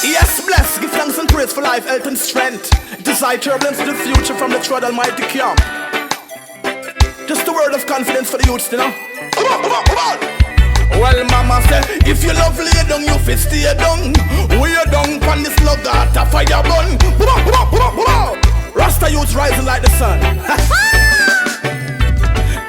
Yes, bless, give thanks and praise for life, health and strength. Decide turbulence to the future from the trod almighty camp. Just a word of confidence for the youths, you know. Come on, come on, come on. Well, mama said, if you love lay down, you fit stay down. We are down on this love that a fire burn. Come on, come on, come on, come on. Rasta youths rising like the sun.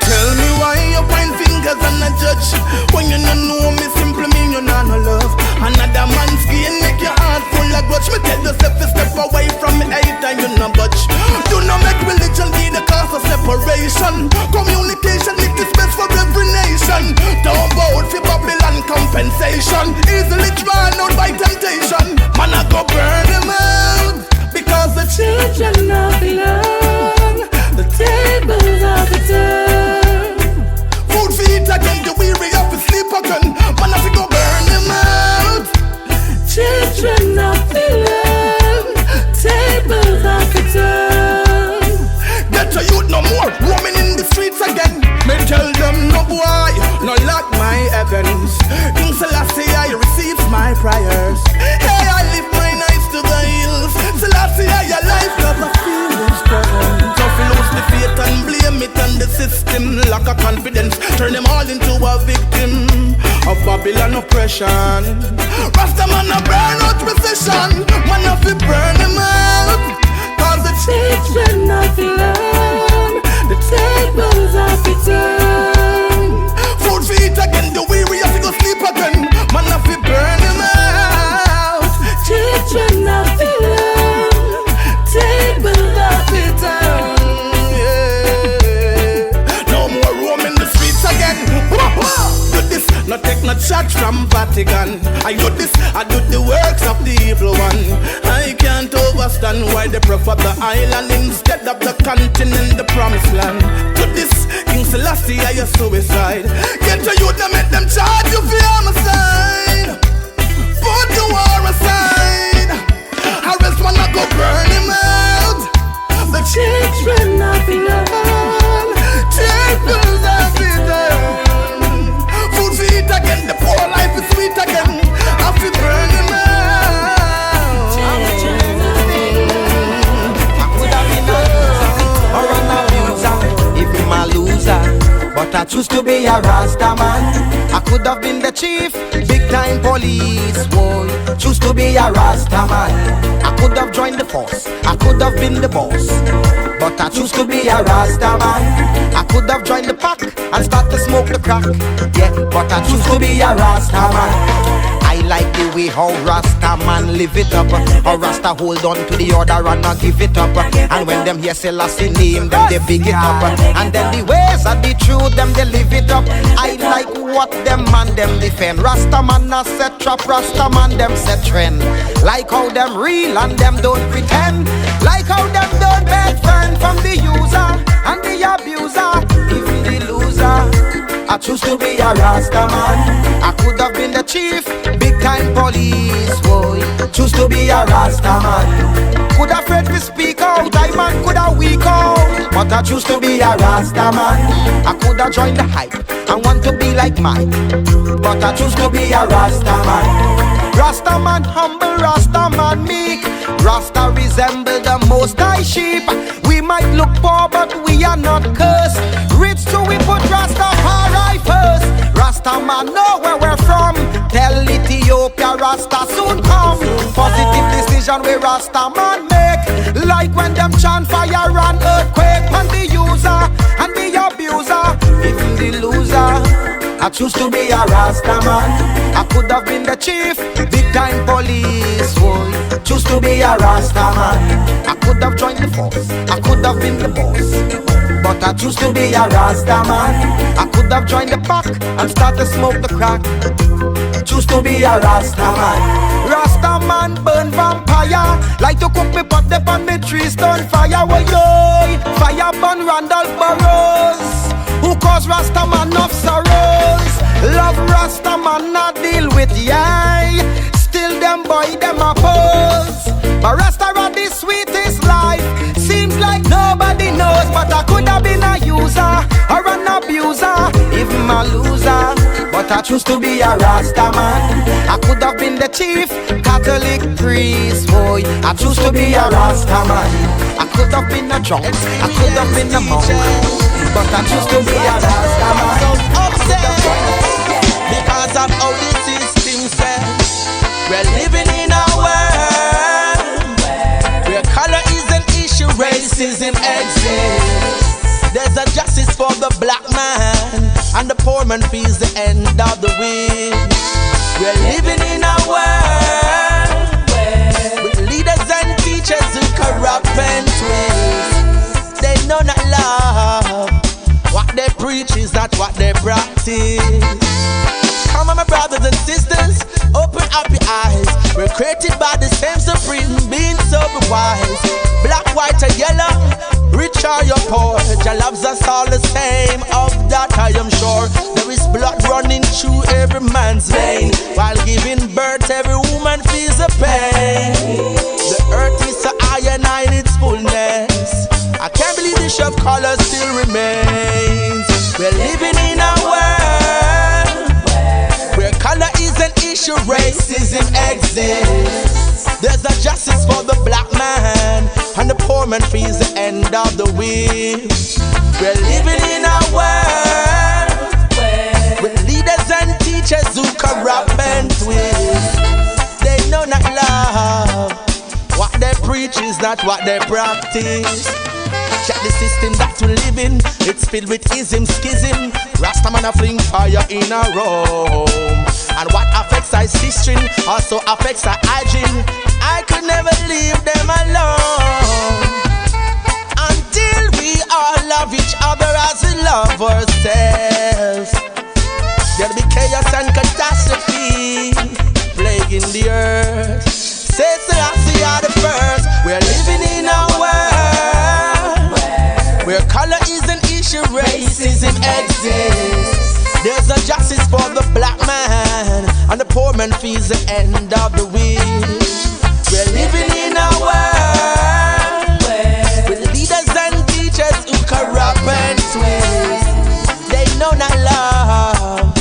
Tell me why you point fingers and a judge when you don't know me, simply mean you not no love. Another man's skin make your heart full of grudge. Me tell yourself to step away from me hate and you no budge. Do not make religion be the cause of separation. Communication it is best for every nation. Don't vote for Babylon compensation. Easily drawn out by temptation. Man I go burn them out because the children of belong. The tables of the turn. Food for eat again, the weary up and sleep again. Man have to go burn them out. Children of the land, tables of the turn. Get a youth no more, roaming in the streets again. Me tell them no boy, no lack my heavens. King Selassie I receives my prayers. Hey, I lift my eyes to the hills. Selassie I alive cause I feel his presence. Don't lose the faith and blame it on the system. Lack of confidence, turn them all into a victim of Babylon oppression. Rasta man a burn out recession. Man have to burn them out. Cause the children of the land, the tables have to turn. Food for eat again, the weary have to go sleep again. Man have to burn them out. Children of the land, tables have to turn. Not take no charge from Vatican. I do this, I do the works of the evil one. I can't overstand why they prefer the island instead of the continent, the promised land. To this, King Selassie, I a suicide. Get to youth and make them charge you for homicide. Put the war aside. Arrest one, I go burn him out. The children of the land, tables of the land. Again, the poor life is sweet again. I feel burn him out. I could have been a loser or an abuser if I'm a loser, but I choose to be a Rasta man. I could have been the chief, big time police boy. Choose to be a Rasta man. I could have joined the force, I could have been the boss, but I choose to be a Rasta man. I could have joined the pack and start to smoke the crack, yeah, but I choose to be a Rasta man. I like the way how Rasta man live it up, or Rasta hold on to the order and not give it up. And when them hear Selassie name, them they big it up. And then the ways of the truth, them they live it up. I like what them man them defend. Rasta man not set trap, Rasta man them set trend. Like how them real and them don't pretend. Like how them don't beg friend from the user and the abuser, even the loser. I choose to be a Rasta man. I could have been the chief, big time police boy. Choose to be a Rasta man. Could have afraid to speak out, I man could have weak out, but I choose to be a Rasta man. I could have joined the hype and want to be like Mike, but I choose to be a Rasta man. Rasta man humble, Rasta man meek. Rasta resemble the most high sheep. We might look poor but we are not cursed. Rich so we put Rastafari first. Rasta man know where we're from. Tell Ethiopia Rasta soon come. Positive decision we Rasta man make. Like when them chant fire and earthquake. And the user and the abuser, even the loser. I choose to be a Rasta man. I could have been the chief, big time police boy. Choose to be a Rasta man. I could have joined the force, I could have been the boss, but I choose to be a Rasta man. I could have joined the pack and start to smoke the crack. Choose to be a Rasta man. Rasta man burn vampire. Like to cook me pot up on me trees turn fire. Woy yoy, fire burn Randolph Burroughs, who cause Rasta man of sorrows. Love Rasta man not deal with yay. Still them boy them oppose. But Rasta are the sweetest life. Seems like nobody knows, but I could have been a user or an abuser, even a loser. But but I choose to be a Rasta man. I could have been the chief Catholic priest, boy. I choose to be a Rasta man. I could have been a drunk, I could have been a monk, but I choose to be a Rasta man. So upset because of how the system says. We're living in a world where color is an issue, racism exists. There's a justice for the black man, and the poor man feels the end of the week. We're living in a world with leaders and teachers who corrupt and twist. They know not love. What they preach is not what they practice. Come on, my brothers and sisters, open up your eyes. We're created by the same supreme being, so be wise. Black, white, and yellow, rich or you're poor, Jah loves us all the same. Of that I am sure. There is blood running through every man's vein. While giving birth, every woman feels the pain. The earth is so high and in its fullness. I can't believe the shop color still remains. We're living in a world where color is an issue, racism exists. There's no justice for the black man, and the poor man feels the end of the week. We're living in a world with leaders and teachers who corrupt and twist. They know not love. What they preach is not what they practice. Check the system that we live in. It's filled with ism, schism. Rastaman a fling fire in a room. And what affects our history also affects our hygiene. I could never leave them alone until we all love each other as we love ourselves. There'll be chaos and catastrophe plaguing the earth. Cecile, I see are the first. We're living in a world where color is an issue, racism exists. There's no justice for the black man, and the poor man feels the end of the week. We're living in a world with leaders and teachers who corrupt and twist. They know not love.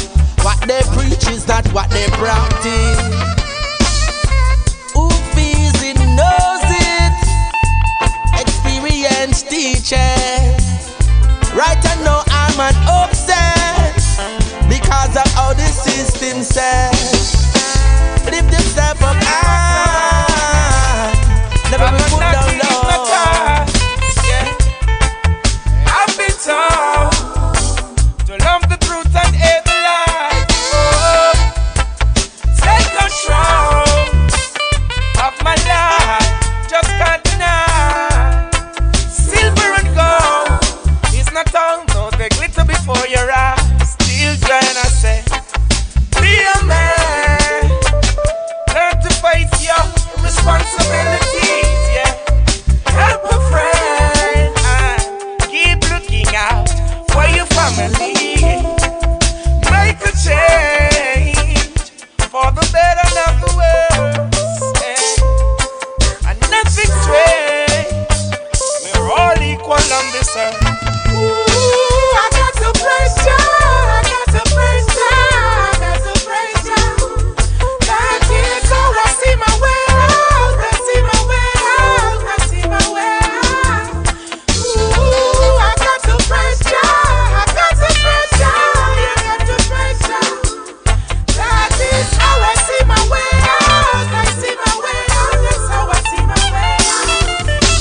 What they preach is not what they practice. Who feels it knows it. Experienced teachers. Right now I'm an upset because of how the system says. Lift yourself up high. Never be put down low. Yeah. I've been told to love the truth and hate the lies. Oh, take control of my life. Just can't deny. Silver and gold is not all those they glitter before your eyes. Still trying to say, be a man. Learn to face your responsibilities, yeah. Help a friend and keep looking out for your family. Make a change for the better of the world, yeah. And nothing strange. We're all equal on this earth. Ooh, I got to praise you. I got to praise you. I got to praise you. That is how I see my way out. I see my way out. I see my way out. Ooh, I got to praise you. I got to praise you. You got to praise you. That is how I see my way out. I see my way out. That's how I see my way out.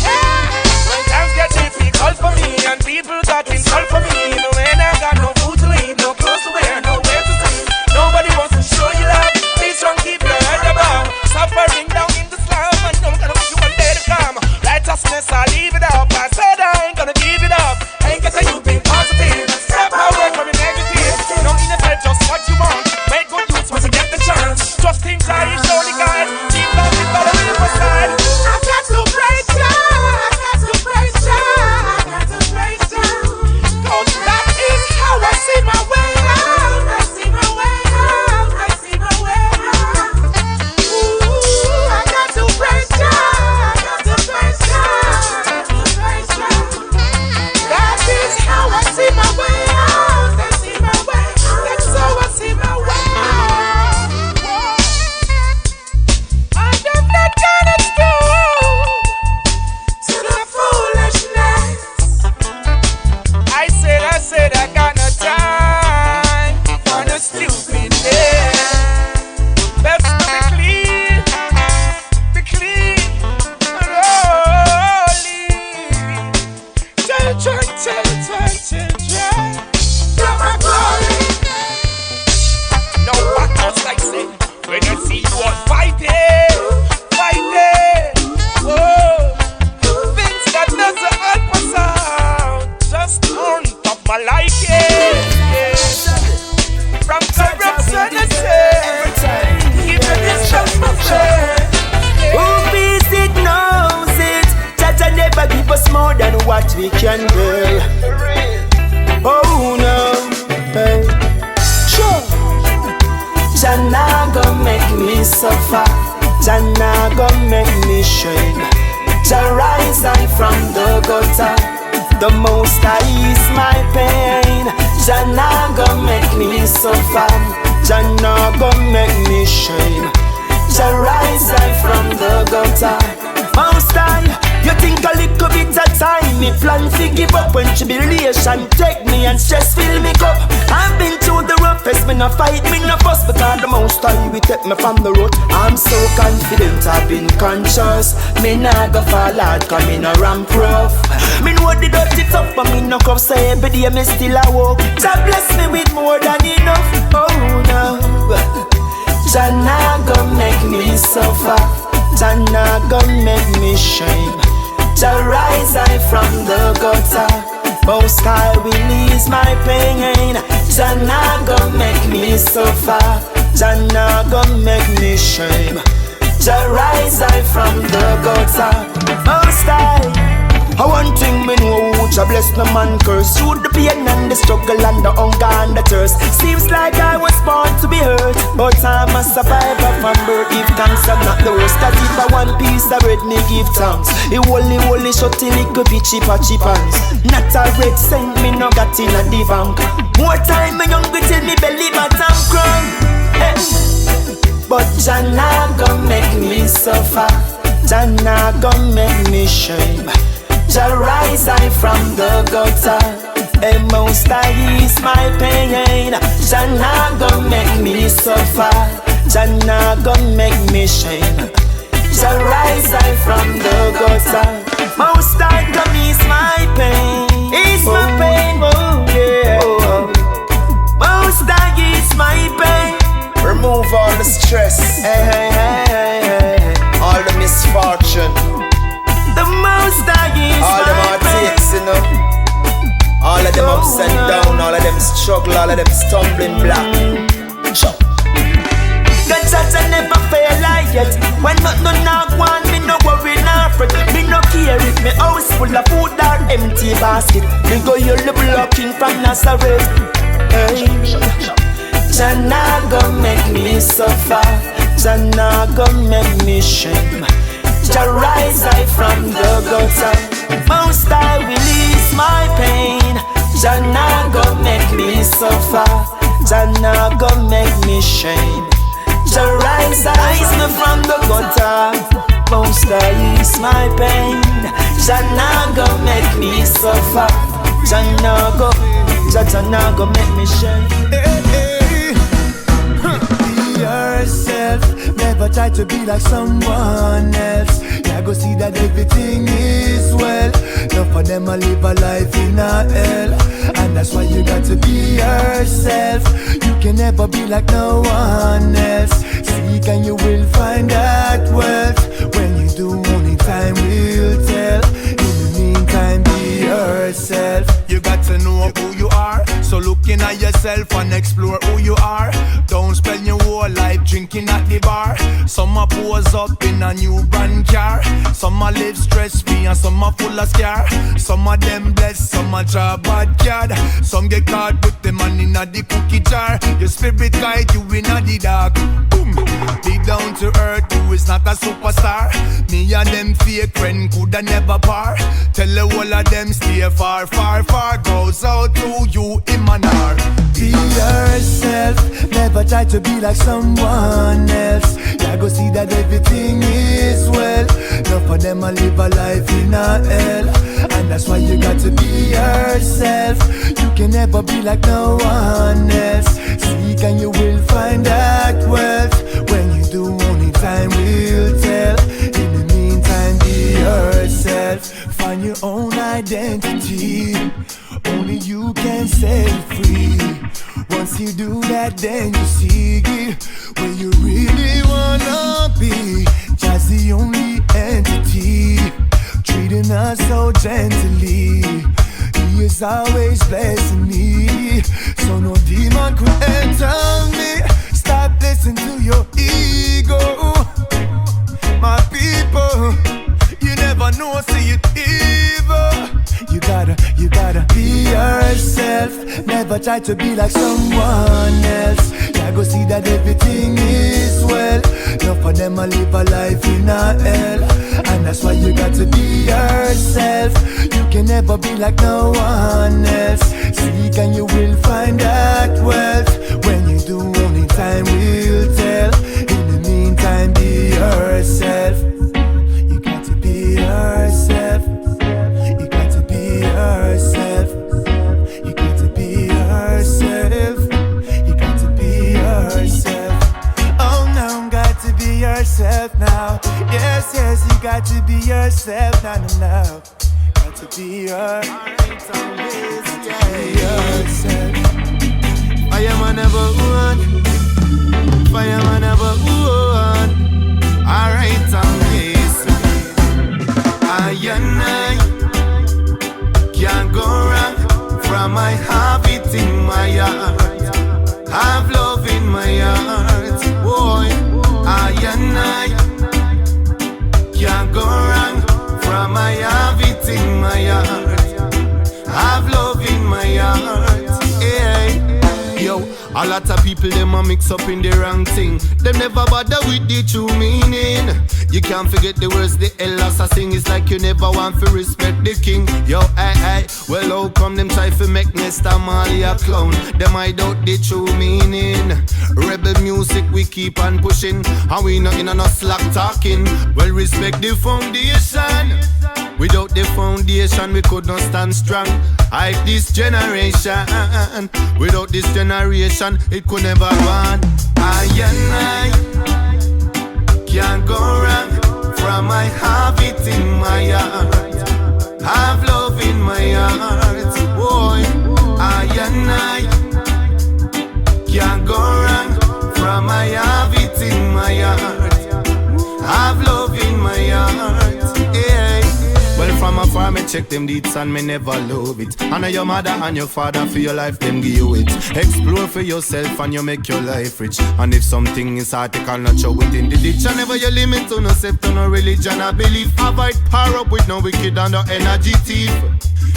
Yeah. When times get difficult for me and people got insult for me, you know, when I got no food to eat, no clothes to wear, nowhere to sleep, nobody wants to show you love. Be strong, keep your head above. Suffering down in the slum, and I'm gonna make you one day to come. Righteousness, I'll leave it up. I said I ain't gonna give it up. Ain't gonna say you've been positive. Step away from your negative. No need to tell just what you want. Make good use once you get the chance. Just think I is surely guide. Deep down is by the riverside. I got to praise you. I got to praise you. I got to praise you. 'Cause that is how I see my way out. I see my way out. I see my way out. Ooh, I got to praise you. I got to praise you. I got to praise you. That is how I see my way out. I see my way out. That's how I see my way Jah nah go make me shame. Jah rise I from the gutter. The Most High is my pain. Jah nah go make me suffer. Jah nah go make me shame. Jah rise I from the gutter. Most High, you think a little bit of time. Me plan to give up when tribulation take me and stress fill me cup. I've been through the roughest, me no fight, me no fuss, because the Most High will take me from the road. I'm so confident, I've been conscious. Me nah go fall out, cause me no ramp rough. Me know the dirty tough, but me no cuff, so every day me still a walk. Jah bless me with more than enough. Oh no, Jah nah go make me suffer. Jah nah go make me shame. Jah rise I from the gutter. Most High will ease my pain. Jah nah go make me suffer. Jah nah go make me shame. Jah rise I from the gutter. Most High, one thing me know, Jah bless no man curse. Through the pain and the struggle and the hunger and the thirst. Seems like I was born to be hurt, but I'm a survivor from birth. Give thanks, I'm not the worst. Cause if I one piece of bread, me give thanks. It holy shut till it could be cheaper hands. Not a red cent, me no got in a the bank. More time me hungry till me belly bottom cry. But Jah nah go make me suffer. Jah nah go make me shame. Jah rise I from the gutter. A Most High is my pain. Jah nah go make me suffer. Jah nah go make me shame. Jah rise I from the gutter. Most High come is my pain. Is my pain, oh yeah. Most High is my pain. Remove all the stress, all the misfortune. The Most High is all them heartaches, you know. All of them ups and down, all of them struggle, all of them stumbling block. The judge never fail like yet. When nothing not one, me no worry nor fret. Me no care if me house full of food or empty basket. Me go your little king from Nazareth. Hey. Jah nah go make me suffer. Jah nah go make me shame. Jah rise I from the gutter. Most High will ease my pain. Jah nah go make me suffer. Jah nah go make me shame. Jah rise me from the gutter. Most High is my pain. Jah nah go make me suffer. Jah nah go make me shame. Be yourself. Never try to be like someone else. Yeah, go see that everything is well. None of them a live a life in a hell. And that's why you got to be yourself. You can never be like no one else. Seek and you will find that wealth. When you do, only time will tell. In the meantime, be yourself. You got to know who you are. So looking at yourself and explore who you are. Don't spend your whole life drinking at the bar. Some a pose up in a new brand car. Some a live stress-free and some a full of scar. Some of them blessed, some a draw bad card. Some get caught, put them on in a the cookie jar. Your spirit guide you in a the dark. Boom. Deep down to earth, you is not a superstar. Me and them fake friend coulda never par. Tell the whole of them stay far, far, far. Goes out to you in manar. Be yourself. Never try to be like someone else. Yeah, go see that everything is well. None of them a live a life in a hell. And that's why you got to be yourself. You can never be like no one else. Seek and you will find that wealth. When you do, only time will tell. In the meantime, be yourself. Find your own identity. Only you can set it free. Once you do that, then you see where you really wanna be. Just the only entity treating us so gently. He is always blessing me, so no demon could enter me. Stop listening to your ego, my people. You never know, see it evil. You gotta be yourself. Never try to be like someone else. Yeah, I go see that everything is well. Enough of them a live a life in a hell, and that's why you got to be yourself. You can never be like no one else. Seek and you will find that wealth. When you do, only time will tell. In the meantime, be yourself. You got to be yourself. You got to be yourself. You got to be yourself. You got to be yourself. Oh, now got to be yourself now. Yes, yes, you got to be yourself now, now. Got to be yourself. Fireman never won. Fireman never won. Alright, I'm this. I and I can't go wrong. From I have it in my heart. Have love in my heart. Boy, I and I can't go wrong. From I have it in my heart. Have love in my heart. Yeah. Yo, a lot of people them a mix up in the wrong thing. Them never bother with the true meaning. You can't forget the words the elders are sing. It's like you never want to respect the king. Yo, aye. Well, how come them try to make Nesta Marley a clown? Them hide out the true meaning. Rebel music we keep on pushing, and we not in a no slack talking. Well, respect the foundation. Without the foundation, we could not stand strong. Hype this generation. Without this generation, it could never run. I and I can't go wrong. From I have it in my heart. Have love in my heart. Boy, I and I can't go wrong. From I have it in my heart. Have love in my heart. Yeah. Well, from afar, me check them deeds and me never love it. And your mother and your father for your life, them give you it. Explore for yourself and you make your life rich. And if something is article, not show it in the ditch. And never you limit to no self, to no religion or belief. Avoid power up with no wicked and no energy thief.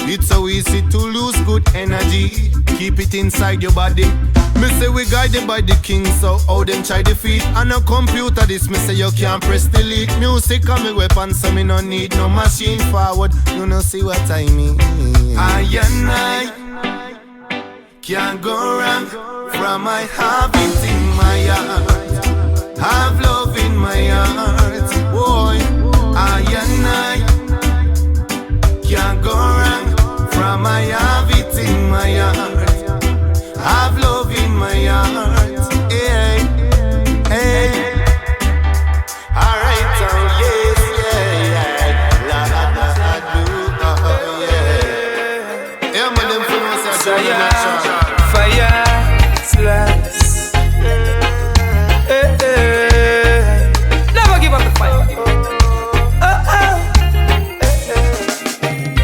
It's so easy to lose good energy. Keep it inside your body. Me say we guided by the king, so how them try defeat. And a computer this, me say you can't press delete. Music on me weapon, so me no need no machine forward. You know see what I mean. I and I can't go wrong. From I have it in my heart. Have love in my heart. Boy, I and I can't go wrong. From I have it in my heart. Have love in my heart. Hey, hey. Alright, oh yes, yeah. La la la la do, oh yeah. Yeah, man, them for us are Fyah, Slyce. Never give up the fight.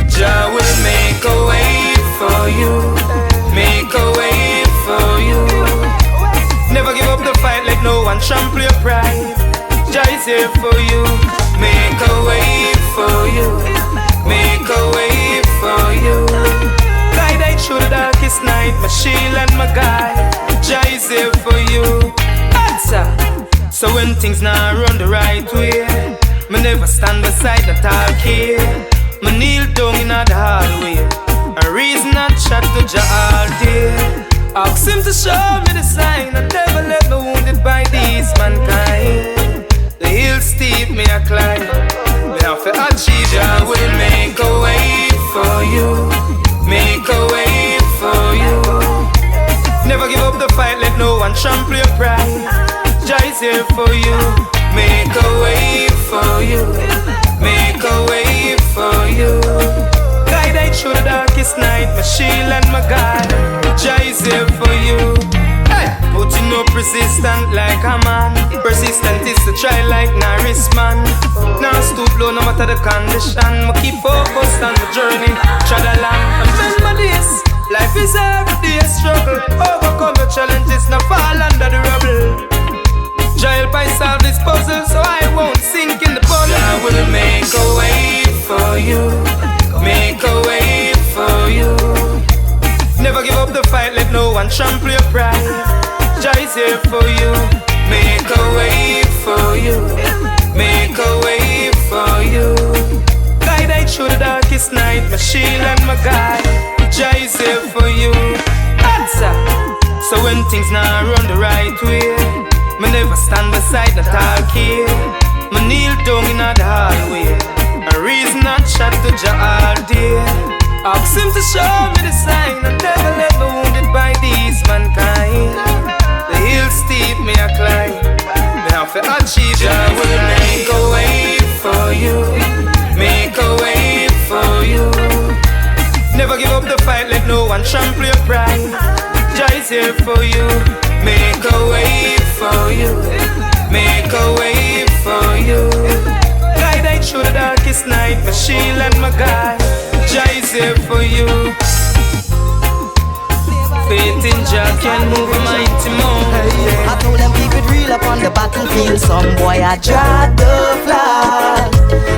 Jah will make a way for you. Make a way for you. Never give up the fight, let no one trample your pride. Jah is here for you. Make a way for you. Make a way for you. Guide I through the darkest night, my shield and my guide. Jah is here for you. Answer. So when things not run the right way, me never stand beside the talk here. Me kneel down in the hard way. A reason I chat to Jah all day. Ask him to show me the sign. I never let me wounded by these mankind. The hill steep me a climb. Me have to achieve. Jah will make a way for you. Make a way for you. Never give up the fight. Let no one trample your pride. Jah is here for you. Make a way for you. Make a way for you. Guide I through the darkest night, my shield and my guide. Jah is here for you. Hey, putting up resistant like a man. Persistent is to try like Norris man. Now stoop low no matter the condition. Me keep focused on the journey. Tread along and remember this. Life is every day a struggle. Overcome your challenges, now fall under the rubble. Jah help I solve this puzzle, so I won't sink in the puddle. Jah will make a way for you. Make a way for you. Never give up the fight, let no one trample your pride. Jah is here for you. Make a way for you. Make a way for you. Guide I through the darkest night, my shield and my guide. Jah is here for you. Answer. So when things not run the right way, me never stand beside the talk here. Me kneel down in the hallway, a reason I chat to Jah all day. Ask him to show me the sign. I'm never ever wounded by these mankind. The hill steep me a climb. Me have to achieve. Jah will make a way for you. Make a way for you. Never give up the fight, let no one trample your pride. Jah is here for you. Make a way for you. Make a way for you. Guide I through the darkest night, my shield and my guide. Jah is here for you. Faith in Jah can move a mighty mountain. I told them keep it real up on the battlefield. Some boy I drag the flag.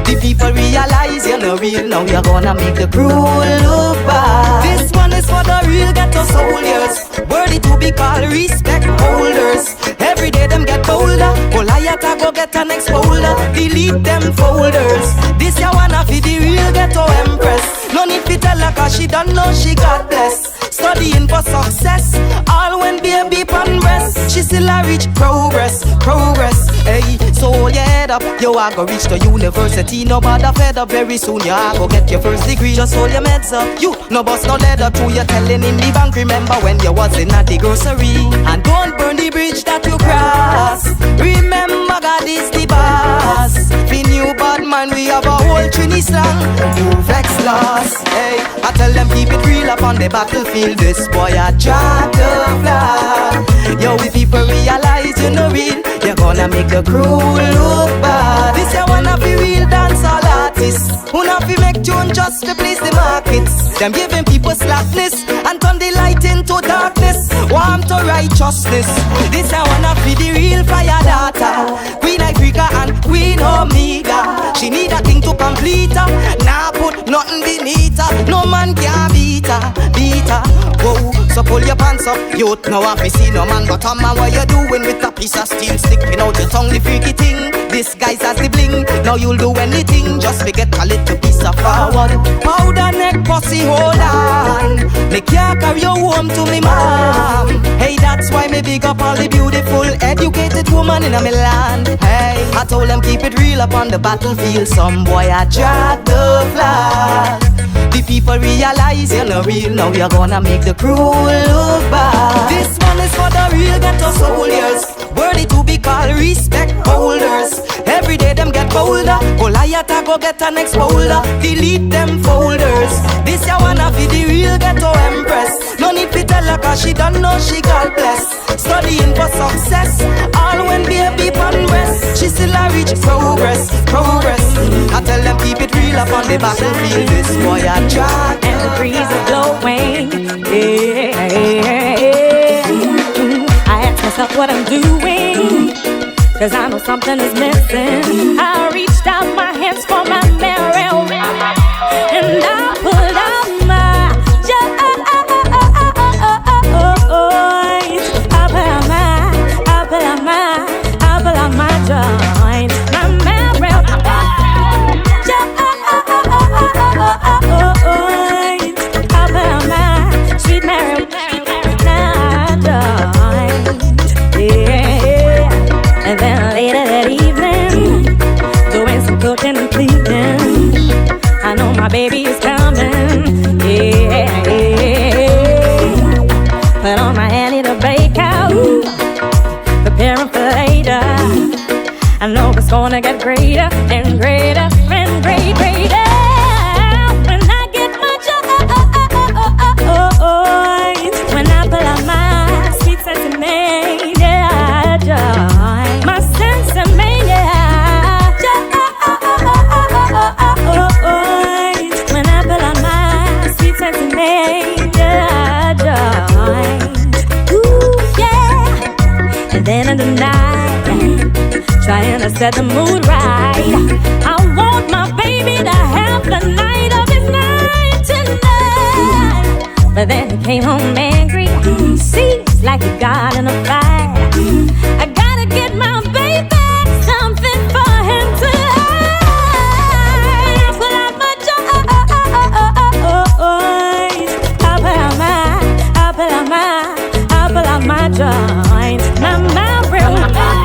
The people realize you're not real. Now you're gonna make the crew look bad. This one is for the real ghetto soldiers, worthy to be called respect holders. Every day them get bolder. Goliath I go get an exfolder. Delete them folders. This ya wanna be the real ghetto empress. No need to tell her cause she don't know she got blessed. Studying for success, all when baby pan breast. She still a reach progress, progress. Hey, so hold your head up, yo I go reach the university. No bother fed up, very soon you I go get your first degree. Just hold your meds up, you no bust no leather through your telling in the bank. Remember when you was in at the grocery. And don't burn the bridge that you cross. Remember God is the boss. We new bad man, we have a whole Trini slang. You vex loss, hey. I tell them keep it real up on the battlefield. This boy I drag the flag. Yo, if people realize you're no real, you're gonna make the crew look bad. This I wanna be real dancehall artists. Who not be make tune just to please the markets. Them giving people slackness and turn the light into darkness. Warm to righteousness. This I wanna be the real Fyah daughter. Queen Africa and Queen Omega. She need a king to complete her. Nah put nothing beneath her. No man can beat her, beat her. Whoa, so pull your pants up. Youth now have to see no man but a man. What you doing with a piece of steel sticking out your tongue, the freaky thing. Disguise as the bling. Now you'll do anything just to get a little piece of forward. Powder neck pussy hold on. Me can't carry you home to me mom. Hey, that's why me big up all the beautiful educated woman in my land. Hey, I told them keep it real up on the battlefield. Some boy I drag the flag. The people realize you're not real. Now you're gonna make the crew look bad. This one is for the real ghetto soldiers, worthy to be called respect holders. Every day them get bolder. Goliath I go get an exfolder. Delete them folders. This ya wanna be the real ghetto empress. No need to tell her cause she don't know she got blessed. Studying for success, all when baby pan breast. She still a reach progress, progress. I tell them keep it real up on the battlefield. This boy I drag and the breeze is blowing. I ask myself what I'm doing, cause I know something is missing. I reached out my hands for my marijuana, and I pulled out my joy. I pull out my joint, my marijuana. Sweet marijuana joint, yeah. And then later that evening, doing some cooking and cleaning. I know my baby is coming, yeah. Put on my Annie to bake out, preparing for later. I know it's gonna get greater and greater and greater. When I get my joy, when I pull out my sweet sesame, yeah, joy, my sesame, yeah, when I pull out my sweet sesame, yeah, joy, ooh, yeah. And then in the night, trying to set the mood right. I want my baby to have the night of his night tonight. But then he came home angry. Seems like he got in a fight. I gotta get my baby something for him to like. Pull out my joint. I'll pull out my joint. My real joint.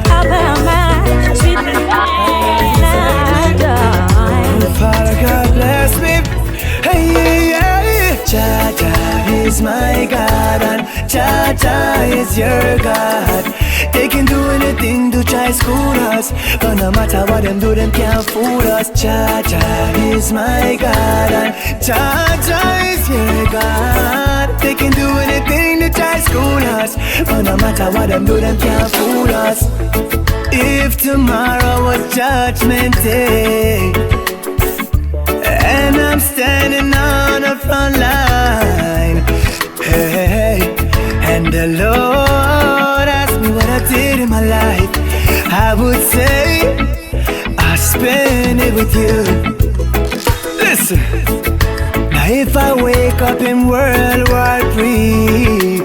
I'll pull out my sweet joint. Father God bless me. Hey, yeah. JAH is my God and JAH is your God. They can do anything to try school us, but no matter what them do, them can't fool us. JAH is my God and JAH is your God. They can do anything to try school us, but no matter what them do, them can't fool us. If tomorrow was Judgment Day and I'm standing on the front line, hey, and the Lord asked me what I did in my life, I would say I spent it with you. Listen, now if I wake up in World War III,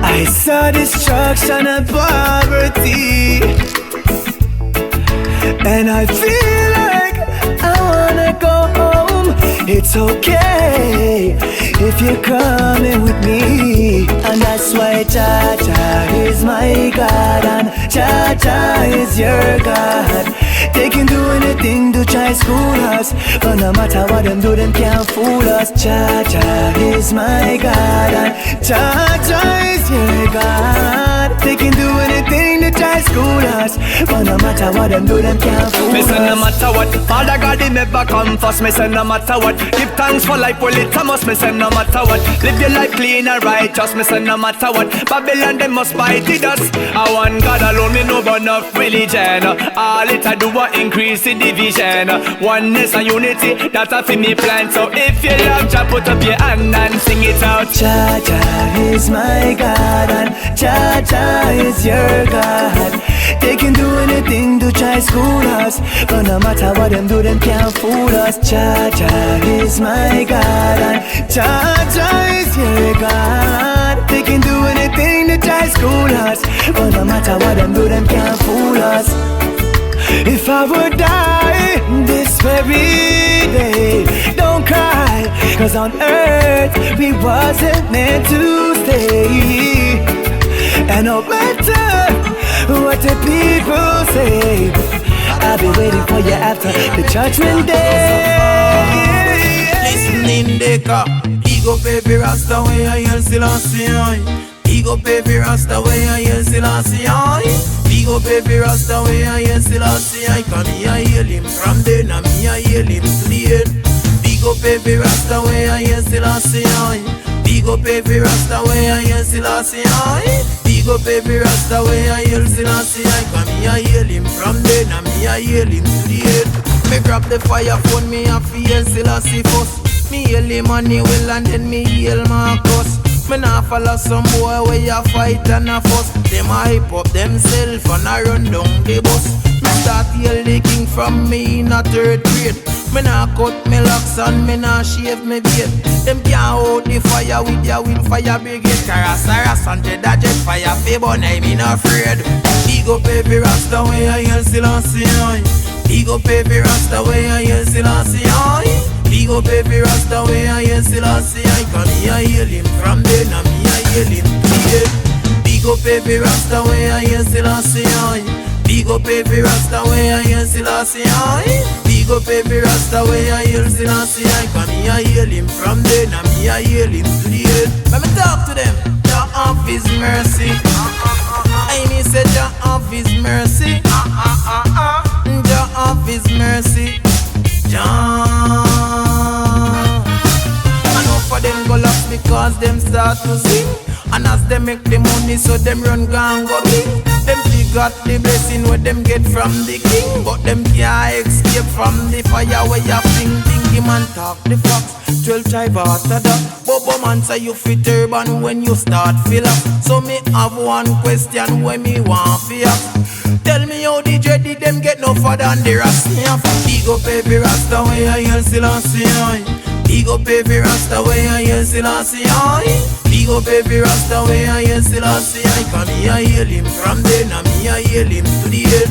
I saw destruction and poverty, and I feel like I wanna go home. It's okay if you're coming with me, and that's why JAH is my God and JAH is your God. They can do anything to try school us, but no matter what them do, them can't fool us. JAH is my God and JAH is your God. They can do anything to try school us, but no matter what them do, them can't fool us. Me say no matter what, Father God he never come first. Me say no matter what, give thanks for life, well it's a must. Me say no matter what, live your life clean and righteous. Me say no matter what, Babylon they must fight it us. I want God alone, me no but enough religion. All it I do is increase the division. Oneness and unity, that's a for me plan. So if you love Jah, put up your hand and sing it out. JAH is my God and JAH is your God. They can do anything to try school us, but no matter what them do, them can't fool us. JAH is my God and JAH is your God. They can do anything to try school us, but no matter what them do, them can't fool us. If I would die this very day, don't cry, cause on earth we wasn't meant to stay. And no matter what the people say, I'll be waiting for you after the judgment day. Listen, Indecka, big up every Rasta way I hear Slyce. Big up every Rasta way I hear Slyce. Big up every Rasta way I hear Slyce. I can hear him from then and me I hear him to the end. Big up every Rasta way I hear Slyce. Big up every Rasta way I hear Slyce. Big up every Rasta way I hear Slyce. I can hear him from then and me I hear him to the end. Me grab the fire phone, me a feel Slyce first. Me hail him and he will and then me hail Marcus. Me nah follow some boy where you fight and a fuss. Them a hype up themself and a run down the bus. Me start hail the king from me in a 3rd grade. Me nah cut me locks and me nah shave me beard. Them can't hold the fire with ya with fire brigade. Carasaras and jet fire fi Bnneie, me not afraid. Big up every Rasta way I hear Slyce. Big up every Rasta way I hear Slyce. Big up every Rasta way I hear Slyce. I can hear him from then and me I hear him here. Big up every Rasta way I hear Slyce. Big up every Rasta way I hear Slyce. Big up every Rasta way I hear Slyce. I can hear him from then and me I hear him to the end. Let me talk to them. JAH of His mercy. I me say JAH of His mercy. JAH of His mercy. JAH. For them go lost because them start to sing. And as they make the money so them run gang go king. Them forgot the blessing where them get from the king. But them can't escape from the fire where you fling. Thingy man talk the fox 12 tribe after that. Bobo man say you fit turban when you start fill up. So me have one question when me want fi ask. Tell me how the dready them get no further than the Rasta. Big up every Rasta way I hear Slyce. Big up every Rasta way I hear Selassie I. Big up every Rasta way I hear Selassie I. Come me I hail him from then and me I hail him to the end.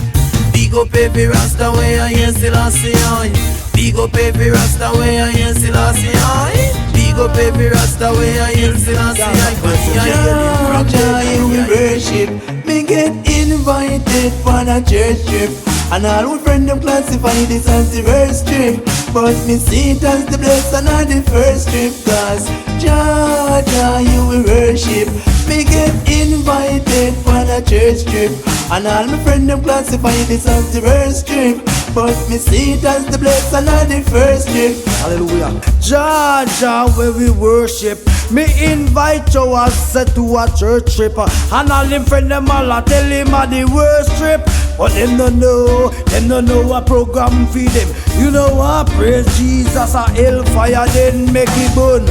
Big up every Rasta way I hear Selassie I. Big up every Rasta way I hear Selassie I. Big up every Rasta way I hear Selassie I. Come me I hail him from then and me I worship. Me get invited for a church trip, and all my friends them classify this as the first trip, but me see it as the blessing and the first trip. Cause JAH, you will worship. Me get invited for a church trip, and all my friends them classify this as the first trip, but me see it as the blessing and the first trip. Hallelujah. JAH, where we worship. Me invite you as to a church trip, and all them friends them all a tell him a the worst trip, but them don't know a program for them. You know what? Praise Jesus a hellfire, then make it burn.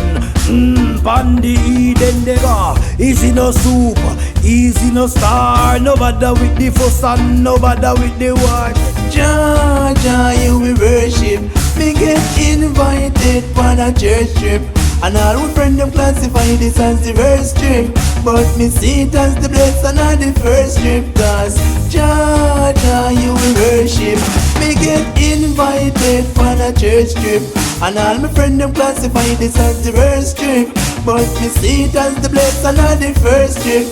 Bandy Indecka, easy no soup, easy no star. No bother with the fuss and no bother with the war. JAH, you will worship. Me get invited for a church trip, and all my friends them classify this as the first trip, but me see it as the blessing and the first trip. Cause JAH, you will worship. Me get invited for a church trip, and all my friends them classify this as the first trip, but me see it as the blessing and the first trip.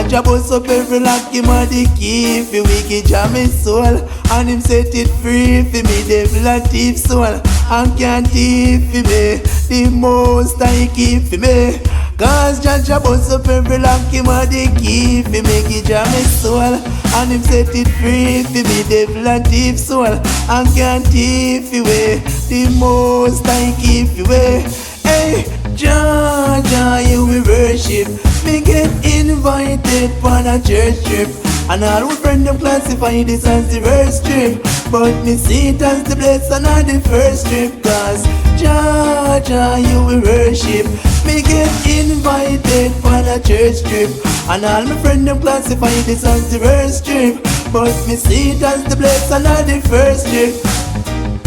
Jah bust up every lock, him a the key fi wicked Jah me soul, and him set it free fi me devil a thief soul, and can't thief fi me. The most I keep for me. Cause Jah bust up every lock, him a the key fi make it Jah me soul, and him set it free fi me devil a thief soul, and can't thief away. The most I keep away. Hey, JAH, you will worship. Me get invited for a church trip, and all my friends them classify this as the first trip, but me see it as the blessing and the first trip. Cause JAH, you will worship. Me get invited for a church trip, and all my friends them classify this as the first trip, but me see it as the blessing and the first trip.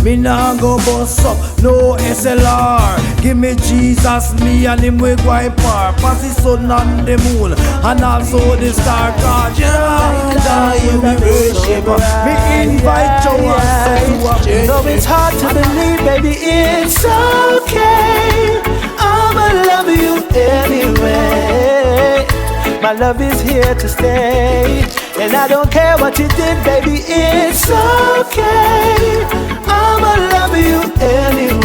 Me nah go bust up, no SLR. Give me Jesus, me and him we go apart. Pass the sun and the moon, and also the star. Cause JAH, you will worship. Me invite you to a church. Though it's hard to believe, baby, it's okay. I'ma love you anyway. My love is here to stay, and I don't care what you did, baby, it's okay. I'ma love you anyway.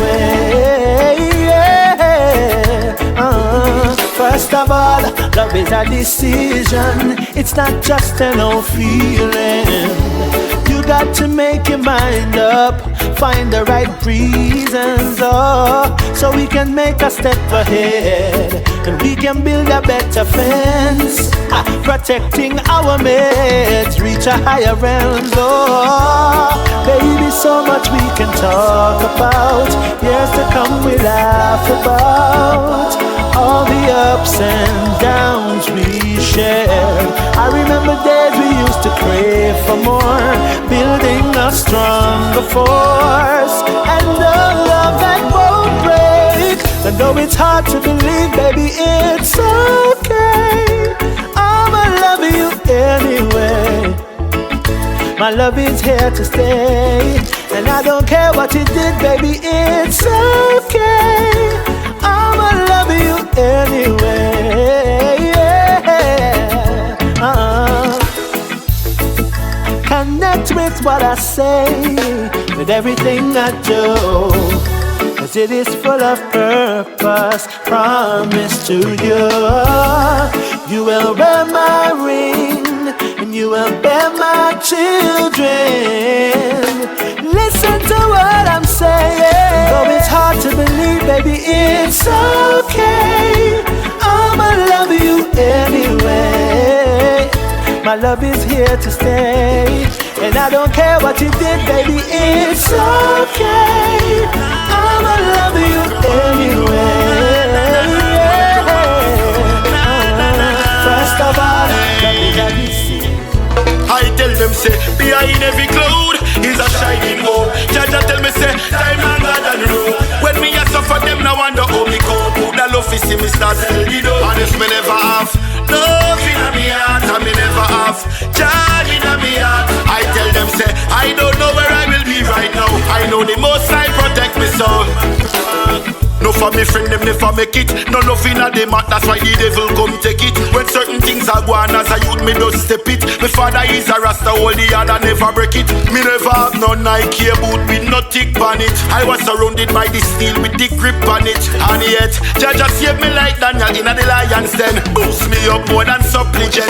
First of all, love is a decision. It's not just an old feeling. You got to make your mind up, find the right reasons, so we can make a step ahead, and we can build a better fence, protecting our mates, reach a higher realms. Baby, so much we can talk about. Years to come we laugh about all the ups and downs we shared. I remember days we used to crave for more, building a stronger force, and the love that won't break. And though it's hard to believe, baby, it's okay. I'ma love you anyway. My love is here to stay, and I don't care what you did, baby, it's okay. I'ma love you anyway. Connect with what I say, with everything I do, 'cause it is full of purpose. Promise to you, you will wear my ring, and you will bear my children. Listen to what I'm saying. Though it's hard to believe, baby, it's okay. I'ma love you anyway. My love is here to stay, and I don't care what you did, baby, it's okay. I'ma love you anyway. First of all, love is a decision. I tell them say, behind every cloud is a shining hope. JAH tell me say, time longer than road. When me a suffer, them now wonder how me cope. Who the love is see me start sell the dough. And if me never have love in me heart, and me never have joy in me heart, I tell them say I don't know where I will be right now. I know the Most High protect me soul. No for me friend, them never make it. No love in a them heart, that's why the devil come take it. When certain things are going as a youth, me don't step it. My father is a rasta, all the other never break it. Me never have no Nike boot with no tick on it. I was surrounded by the steel with the grip on it. And yet, Jah just saved me like Daniel in the lion's den. Boost me up more than supplicant.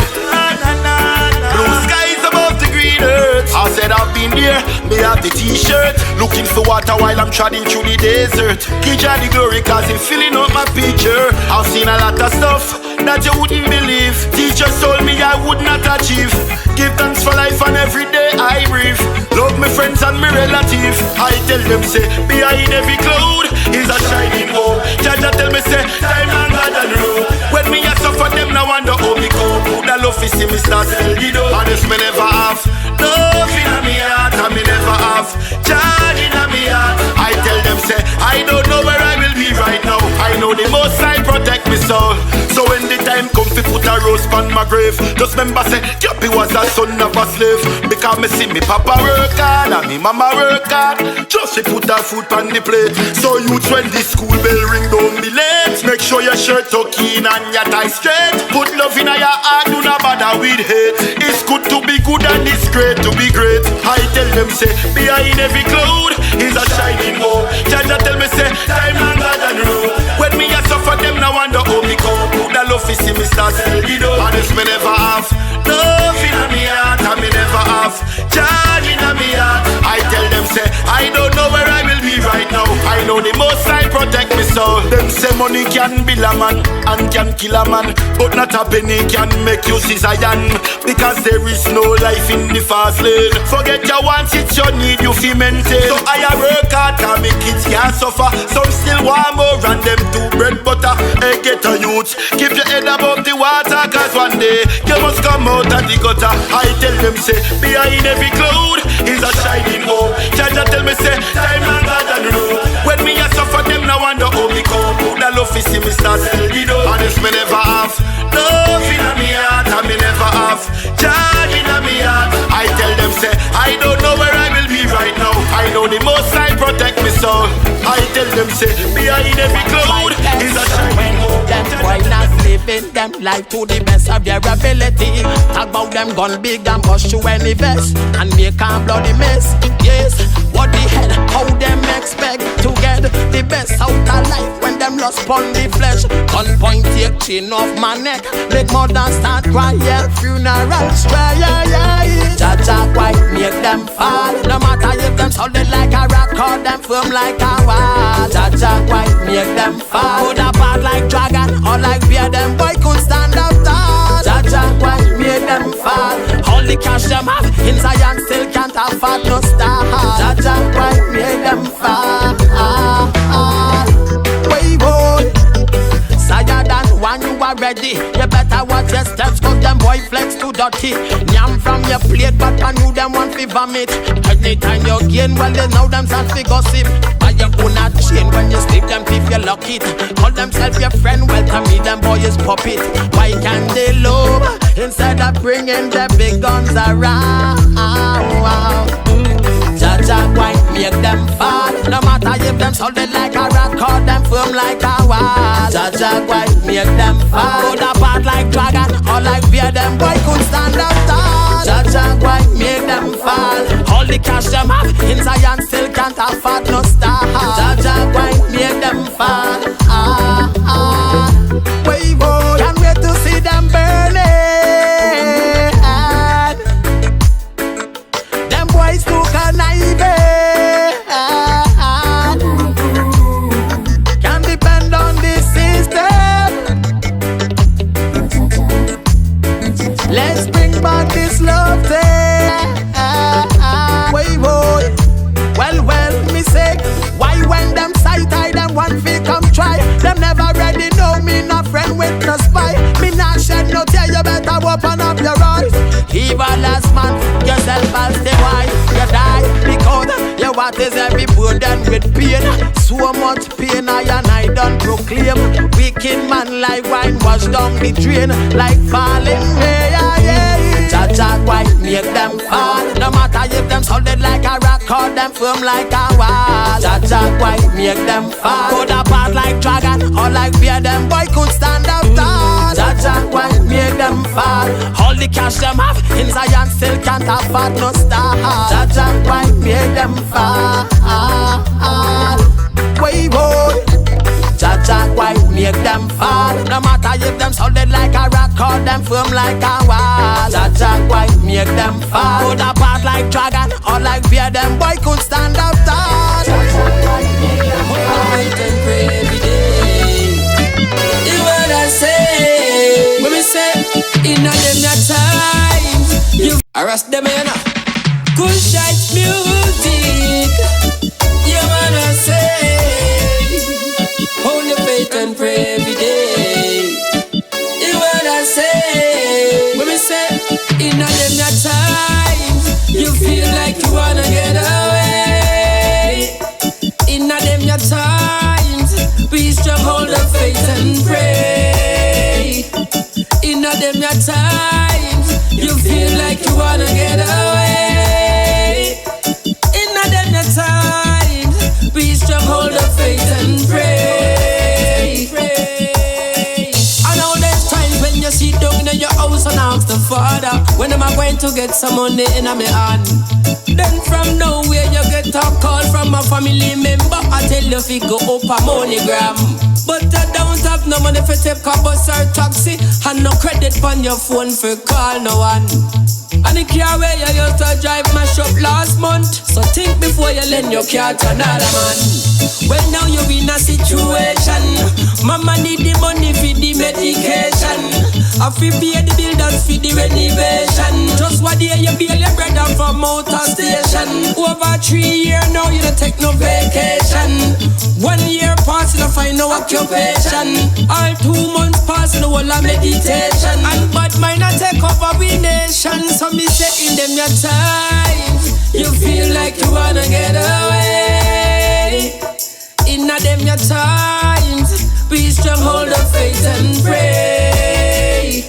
Blue skies above the green earth. I said I've been there, me have the t-shirt. Looking for water while I'm trotting through the desert. Give Jah the glory cause he filling up my picture. I've seen a lot of stuff that you wouldn't believe. Teachers told me I would not achieve. Give thanks for life and every day I breathe. Love my friends and my relative. I tell them say behind every cloud is a shining hope. Jah tell me say time and God and road. When me a suffer them now wonder how me cope. Who the love is see me start sell the dough. And if me never have love in me heart, and me never have joy in me heart, I tell them say I don't know where I will be right now. I know the Most High protect me soul. So when the time come to put a rose on my grave, just remember say Cappy was a son of a slave. Because me see me papa work hard and me mama work hard, just to put a food on the plate. So youth when the school bell ring, don't be late. Make sure your shirt tuck in and your tie straight. Put love in your heart, do not bother with hate. It's good to be good and it's great to be great. I tell them say behind every cloud is a shining hope. Jah tell me say time and God and road. When me a suffer them now wonder how me cope. Who the love is see me start sell the dough. And if me never have love in me heart, and me never have joy in me heart, I tell them say I don't know where I will be right now. I know the Most High protect me soul. Them say money can build a man and can kill a man, but not a penny can make you Zion. Because there is no life in the fast lane. Forget your wants, it's your need you feel maintain. So I work hard to make kids can't suffer. Some still want more and them too bread butter. Hey, get a youth, keep your head above the water, cause one day you must come out of the gutter. I tell them say behind every cloud is a shining hope. Jah tell me say time and God and road. When me a suffer them now wonder how me cope. Who the love is see me start sell the dough. And if me never have love in me heart, and me never have joy in me heart, I tell them say I don't know where I will be right now. I know the Most High protect me soul. I tell them say behind every cloud is a shining hope. Them boy not living them life to the best of their ability. Talk about them gun big and bust you any vest and make a bloody mess. Yes, what the hell? How them expect to get the best out of life when them lost upon the flesh? Gun point take chin off my neck, make mother start crying, funerals try. Jah white make them fall. No matter if them solid like a rock or them firm like a wall. Jah white make them fall. Could a part like dragon or like bear, them boy could stand up tall. Jah white make them fall. All the cash them have in Zion still can't afford no star. Jah white make them fall. Way boy, Siah than when you are ready. You better watch your steps, cause them boy flex too dirty. Nyam from your plate, but I knew them want to vomit. Anytime you gain, well they know them start to gossip. But you could not chain when you sleep, them if you lock it. Call themselves your friend, welcome me, them boys puppet. Why can't they love instead of bringing the big guns around? Jah white make them fall. No matter if them solid like a rock or them firm like a wall. Jah white make them fall. Could apart like dragon or like bear, them boy could stand up tall. Jah white make them fall. All the cash them have in Zion still can't afford no star. Jah white make them fall. Way boy, can't wait to see them burning. Them boys too conniving. Can't depend on this system. Let's bring back this love thing. Way boy. Well, me say, why when them sight eye them one feel come try? Them never ready know me not friend with no spy. Me not shed no tear, you better open up your eyes. Evil last man, yourself as the why. You die because you what is every burden with pain. So much pain I and I done proclaim. Wicked man like wine wash down the drain. Like falling rain. Jah white make them fall. No matter if them solid like a rock or them firm like a wall. Jah white make them fall. Could apart like dragon or like bear, them boy could stand up tall. Jah white make them fall. All the cash them have in Zion still can't afford no star. Jah white make them fall. Way boy. Jah white make them fall. No matter if them solid like a rock or them firm like a wall. Jah white make them fall. Could apart like dragon or like bear, them boy could stand up tall. Fight and pray every day. The word I say, when we say in a them your times, you arrest them in a good shite music. You wanna say, hold your faith and pray every day. The word I say, when we say in a them your times, you feel like you wanna get away. In a them your times, be strong, hold your faith and pray. In a them your times, you feel like you wanna get away. In a them your times, be strong, hold your faith and pray. I know there's times when you sit down in your house and ask the Father, when am I going to get some money in my hand? Then from nowhere you get a call from a family member. I tell you if you go up a MoneyGram, but I don't have no money for take a bus or taxi, and no credit on your phone for call no one. And the car where you used to drive my shop last month, so think before you lend your car to another man. Well now you're in a situation, mama need the money for the medication, I feel pay the bill that's for the renovation. Just what day you bail your brother from motor station. Over 3 years now you don't take no vacation. 1 year pass you don't find no occupation. All 2 months pass in the whole of meditation. And bad mind I take over we nation. So me say in them your times, you feel like you wanna get away. In a them your times, be strong, hold your faith and pray.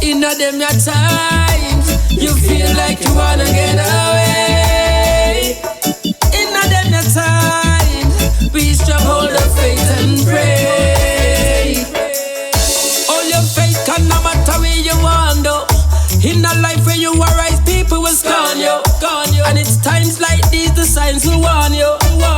In a them your times, you feel like you wanna get away. In a them your times, be strong, hold your faith and pray. All your faith can no matter where you want though. In a life where you arise, people will scorn you. And it's times like these the signs will warn you.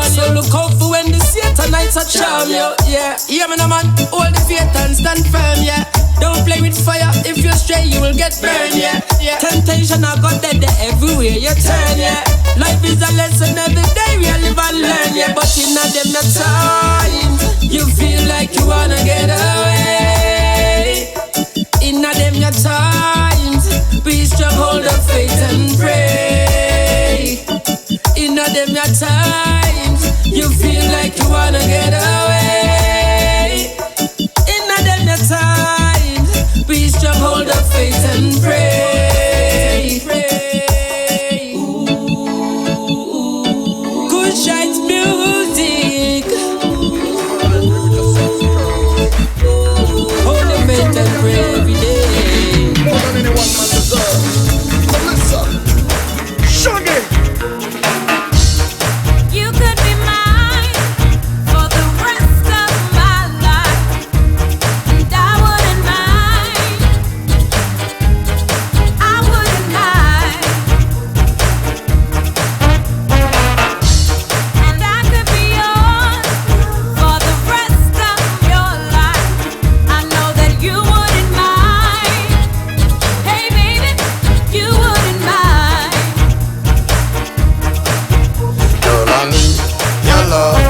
So look out for when the Satanites are charm you. Yeah, me no man, hold the faith and stand firm, yeah. Don't play with fire, if you stray you will get burned, yeah. Temptation I got dead everywhere you turn, yeah. Life is a lesson every day we live and learn, yeah. But in a them the times, you feel like you wanna get away. In a them your times, be strong, hold your faith and pray. In a them your times, you feel like you wanna get away. In a them your times, be strong, hold your faith and pray. Good shite music. Hold your faith and pray every day. More than anyone man deserves. So listen, Shaggy. You could be mine for the rest of my life, and I wouldn't mind. I wouldn't mind. And I could be yours for the rest of your life. I know that you wouldn't mind. Hey baby, you wouldn't mind. Girl, I need your love.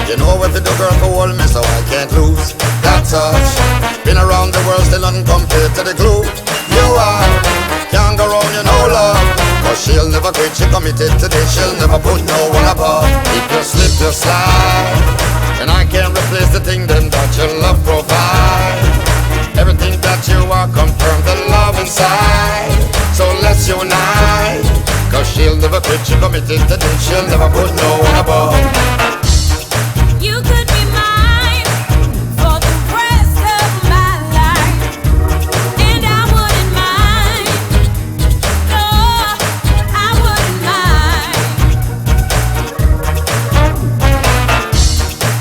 You know what to do, girl, for hold me so I can't lose that touch. Been around the world, still nothing compared to the glue you are. Can't go wrong, you know love. Cause she'll never quit, she committed to this. She'll never put no one above. If you slip, you slide. And I can't replace the thing then that your love provide. Everything that you are confirmed the love inside. So let's unite, cause she'll she'll never quit. She committed to this, she'll never put no one above. You could be mine for the rest of my life, and I wouldn't mind. No, I wouldn't mind.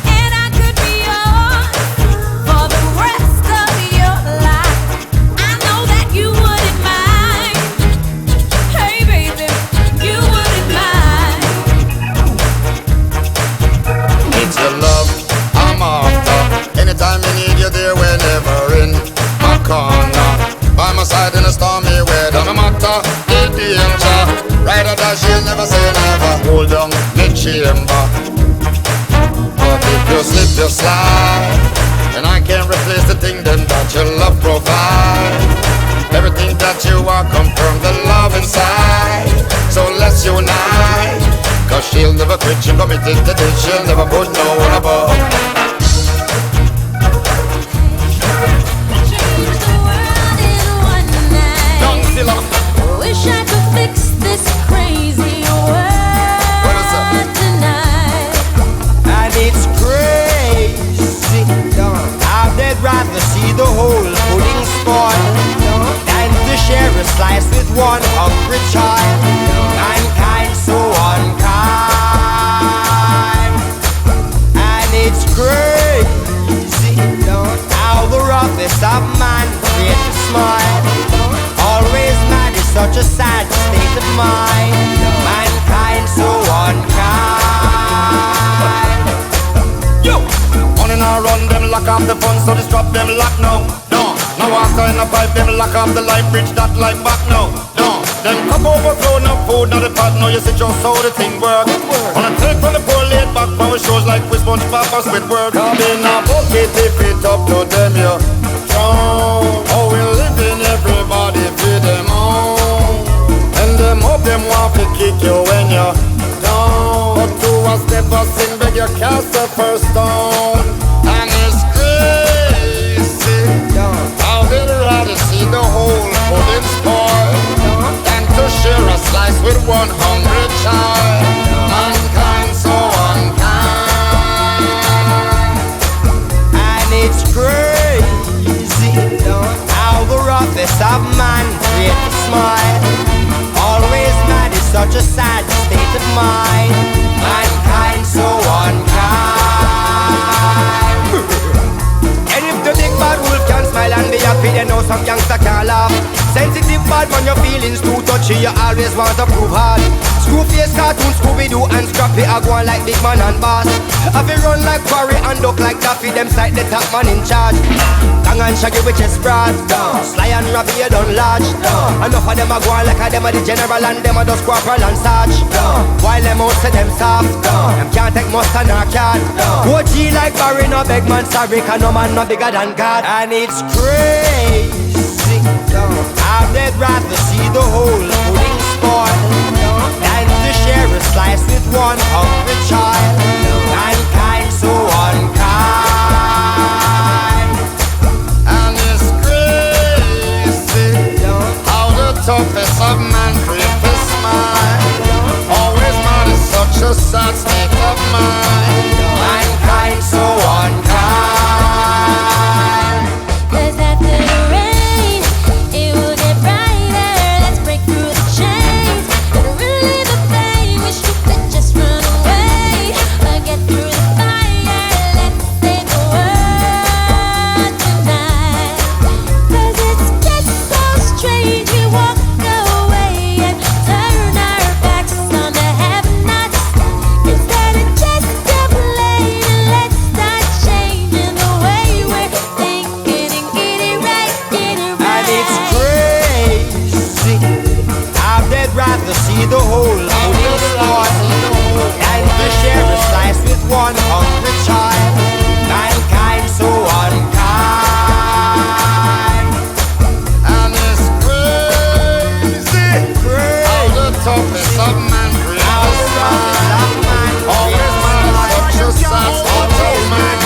And I could be yours for the rest of your life. I know that you wouldn't mind. Hey baby, you wouldn't mind. It's your love, I'm after. Anytime you need you there, whenever in my corner. By my side in a stormy weather, no matter the danger. Ride or die, she'll never say never. Hold on, the chamber. But if you slip, you slide. And I can't replace the thing then that your love provide. Everything that you are come from the love inside. So let's unite. Cause she'll never quit, she committed to this, she'll never put no one above. Change the world in one night. Young Zilla. Wish I could fix this crazy world tonight. And it's crazy. I'd rather see the whole pudding spoil than to share a slice with one hungry child. Mankind so unkind. And it's crazy how the roughest of man create a smile. Always mad is such a sad state of mind. Mankind so unkind. Yo! On and I run them, lock off the phone, so this drop them lock now. No, no water in the pipe, them lock off the light bridge, that light back now. No, them cup overflow, no food, not the pot, no, you see just how the thing work. On a take from the poor laid back, power shows like we sponge papas with work. They not bucket if it up to them, yeah. Oh, we living everybody for them own. And them up, them want to kick you when you're down. But to a step of sin, beg you cast the first stone. And it's crazy how they'd rather see the whole pudding spoil than to share a slice with one hungry child. Mankind so unkind. And it's crazy how the roughest of man create a smile. Always mad is such a sad state of mind. Mankind so unkind. And if the big bad wolf can smile and be happy, then know some youngster can't laugh. Sensitive bad when your feelings too touchy, you always want to prove hard. Screwface cartoon, Scooby-Doo and Scrappy are going like big man and boss. Have you run like Quarry and duck like Daffy, them sight the top man in charge. Gong and Shaggy with your spread, Sly and Robbie you done large. Enough of them are going like a them are the general and them are just corporal and sarge. While them out say them soft, them can't take mustard nor can. OG like Barry no beg man sorry, cause no man no bigger than God. And it's crazy I'd rather see the whole pudding spoil than to share a slice with one hungry child. Mankind so unkind. And it's crazy how the toughest of man create a smile. Always mad is such a sad state of mind. Mankind so unkind. Cause after the rain, it will get brighter. Let's break through the chains and relieve the pain. Wish you could just run away or get through the fire. Let's save the world tonight. Cause it's just so strange we walk away and turn our backs on the have-nots. Instead of just complaining, let's start changing the way we're thinking and get it right, get it right. And it's crazy I'd rather see the whole pudding spoil than to share a slice with one hungry child. Mankind so unkind. And it's crazy how the toughest of man create a smile. Always mad is such a sad state of mind.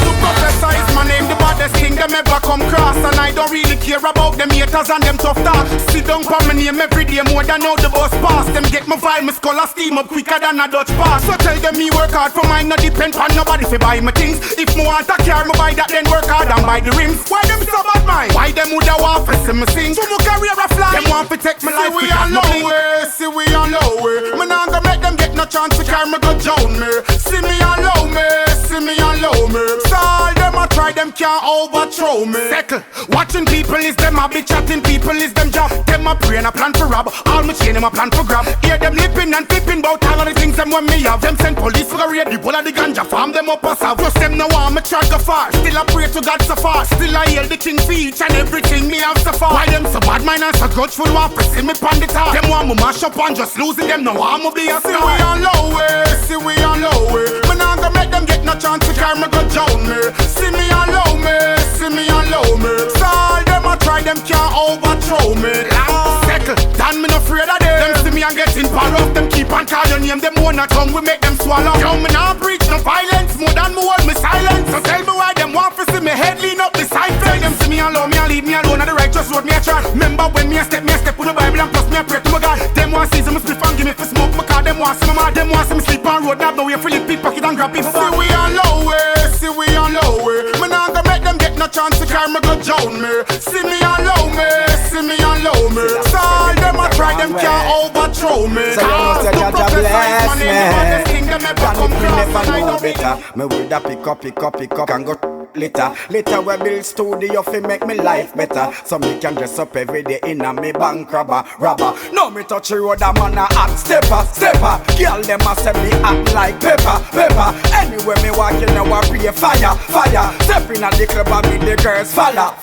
To prophesize my name, the baddest thing them ever come cross. And I don't really care about them haters and them tough talk. Sit down for my name every day more than how the bus pass. Them get my vibe, my skull a steam up quicker than a Dutch pass. So tell them me work hard for mine, no depend on nobody fi buy my things. If me want a car, me buy that, then work hard and buy the rims. Why them so bad mind? Why them woulda want fi see me sing? So my career a fly. Them want fi take my life quick as nothing. See we on low way. Me nah go make them get no chance to carry me go down me. See me on low me, see me on low me. So all them a try, them can't overthrow me. Settle. Watching people is them a be chatting people is them job. Them a pray and a plan for rob. All me chain them a plan for grab. Hear them lipping and tipping bout all of the things them when me have. Them send police for the raid the whole of the ganja farm them up a salve. Plus them no want me try go far. Still I pray to God so far. Still I hail the king for each and everything me have so far. Why them so bad mind and so grudgeful want to see me pon the top. Them want me mash up and just losing them no want me be a star. See we on low way, see we on low way. Me nah go make them get no chance to carry me go down me. See me on low me, see me on low me. So all them a try, them can't overthrow me. Settle, Dan me no afraid of them. Them see me and getting power off. Them keep on call your name, them one a tongue we make them swallow. Yo me nah preach no violence, more than me hold me silence. So tell me why them want to see me head lean up beside them. Tell them see me alone, me and leave me alone on the righteous road me a try. Remember when me a step with the Bible and plus me a pray to my God. Them want see me split and give me for smoke my car. Them want see me mad, them want see me sleep on road. Now no way for lick pickpocket and grab people. See we on low way, see we on low way. Me nah go make them get no chance to carry me go down me. See me on low me, see me on low me. So all them a try, them can't overthrow me. So you know say JAH bless me. And if we never know better, me woulda pick up and go later we build studio fi make me life better. So me can dress up every day in a me bank robber. No me touch the road a man a hot stepper. Girl them a say me act like pepper. Anywhere me walk you know I pray fire. Step in a the club and me the girls follow.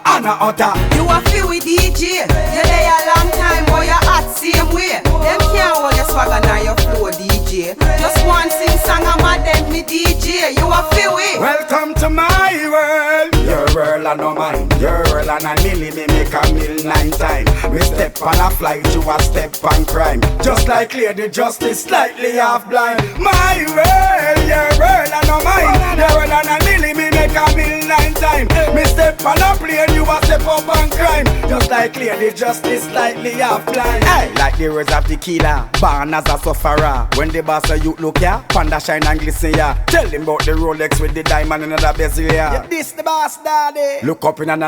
And a other. You a feel with DJ. You there a long time boy you hot same way. Them can't hold your swagger now your flow DJ. Just one sing song and mad them me DJ. You a feel it. Welcome to my world. Your world and no mine. Your world and a milli me make a mill 9 times. We step on a flight, you a step on crime. Just like Lady Justice, slightly half blind. My world, your world and no mine. Your world and a milli me make a mill 9 times. Me step on a plane, you a step up on crime. Just like Lady Justice, slightly half blind. Hey, like the words of the Keylah, born as a sufferer. When the boss say you look ya, panda shine and glisten ya. Tell him about the Rolex with the diamond and the bezel ya. Yeah, this the boss daddy. Look up in and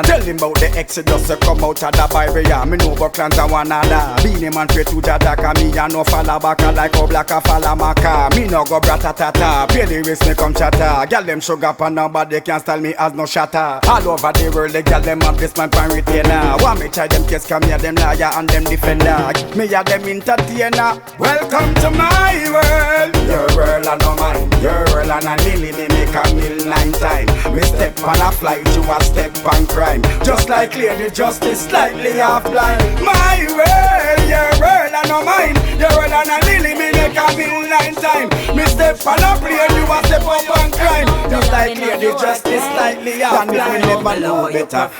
tell him about the Exodus that come out of the Bible ya. Me know about clans and one another. BEENIE man pray to JAH ka me ya no fall back like a black a fall maka. Me no go bratatata. Pay the risk me come chatter. Girl them sugar pan nobody can style me as no shatter. All over the world the girl them have this man pan retainer. Want me try them case come here them liar and them defender. Me ya them entertainer. Welcome to my world. Your world and no mine. Your world and a lily me make a mill 9 times. We step on a flight, you a step on crime. Just like Lady Justice, slightly half blind. My world, your world and no mine. Your world and a lily me make a mill 9 times. Me step on a plane, you a step up on crime. Just like Lady Justice, slightly half blind. We never know better.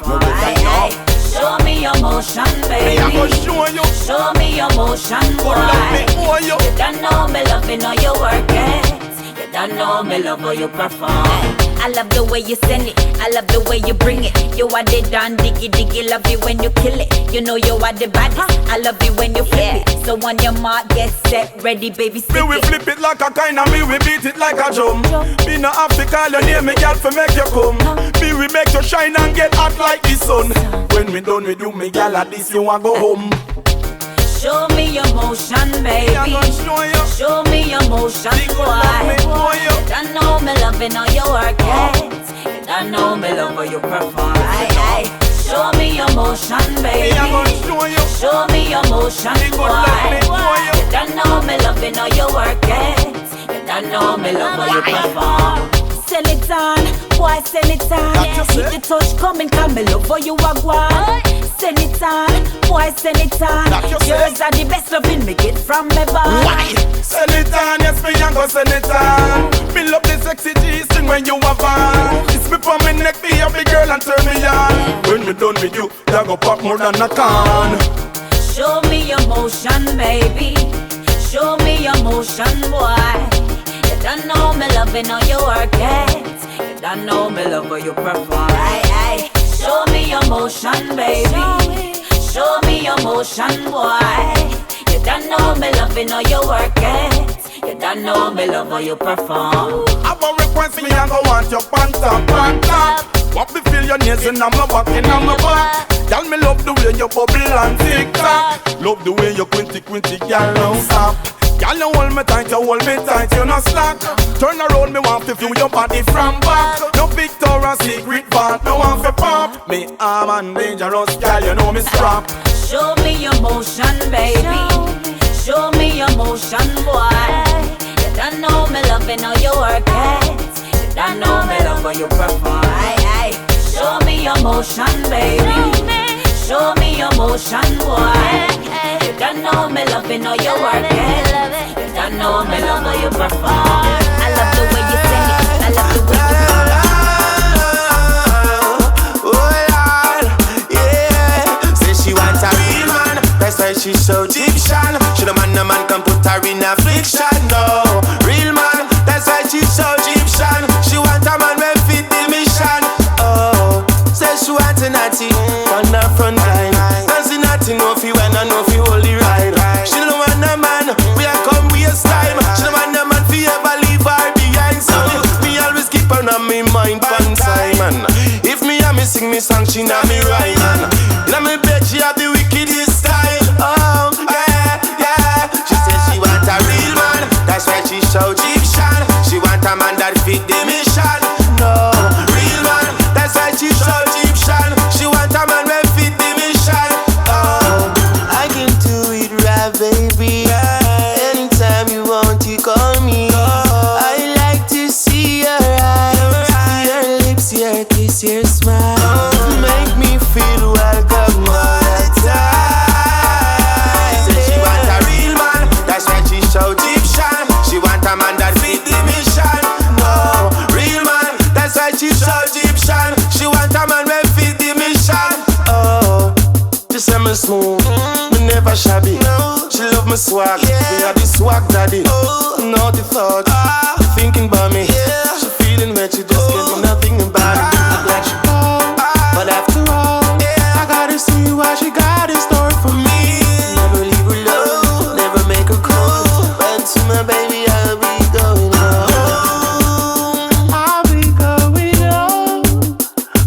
Show me your motion, baby. I'm gonna show you. Show me your motion, boy. You don't know me loving how you work it. You don't know me love how you perform. I love the way you send it, I love the way you bring it. You are the damn diggy, love you when you kill it. You know you are the baddest, I love you when you flip it. So on your mark, get set, ready, baby, stick me we flip it like a kind and me we beat it like a drum. Me no have to call your name, me girl for make you come. Me we make you shine and get hot like the sun. When we done with you, me girl at this you want go home. Show me your motion, baby. Show me your motion, boy. You don't know me loving how you work it. You don't know me love how you perform. Show me your motion, baby. Show me your motion, boy. You don't know me loving how you work it. You don't know me love how you perform. Send it on, boy, send it on. Hit the touch, come me love how you a guan. Send it on, boy, send it on. Yours are the best loving me get from me band. Send it on, yes me and go send it on. Me love the sexy G-string when you have on. It's me for me neck, be a big girl and turn me on. When me done with you, you go pop more than a can. Show me your motion, baby. Show me your motion, boy. You don't know me loving how you work it. You don't know me love how you perform. Show Show me your motion, baby. Show me your motion, boy. You don't know me love it, know you work it. You don't know me love how you perform. I want request me, I go want your pant up. What me feel your nails in my back, in my back. Girl, me love the way you bubble and tick tock. Love the way you quinty, girl, don't stop. Girl, you hold me tight, you no slack. Turn around, me want to feel your body from back. No Victoria's Secret part, no one for pop. Me arm and dangerous, girl, you know me strap. Show me your motion, baby. Show me your motion, boy. You don't know me loving how you work it. You don't know me love how you perform. Show me your motion, baby. Show me your motion, boy. You don't know me loving how you work it. You don't know me love how you perform. I love the way you sing it. I love the way you perform. She wants a real man, that's why she's so Gyptian. She the man can put her in affliction. No, real man, that's why she's so Gyptian. She want a man with fit the mission. Oh, says she want a natty on the front line. Does it natty know if you when I know if you hold the ride. She don't want a man, we are come waste time. She don't want a man fi ever leave her behind. So me always keep her on me mind one time. If me and me sing me song, she not me right man. Let me bet she have the wickedest style. Oh, yeah. She said she want a real man, that's why she so Gyptian. She want a man that fit the mission. No, real man, that's why she so Gyptian. She want a man that fit the mission. Oh, I can do it right, baby. Anytime you want, you call me. I like to see your eyes, see your lips, your kiss, your smile. Make me feel welcome all the time. Said she want a real man, that's why she so Gyptian. She want a man that fit the mission. No, real man, that's why she so Gyptian. She want a man that fit the mission. Oh, she say me smooth, me never shabby. She love me swag, me have the swag daddy. Naughty thought, thinking about me. She feeling wet, she just get me nothing about it. Like she but after all, I gotta see what she got in store for me. Never leave her alone, never make her cold. But to my baby, I'll be going home. I'll be going home.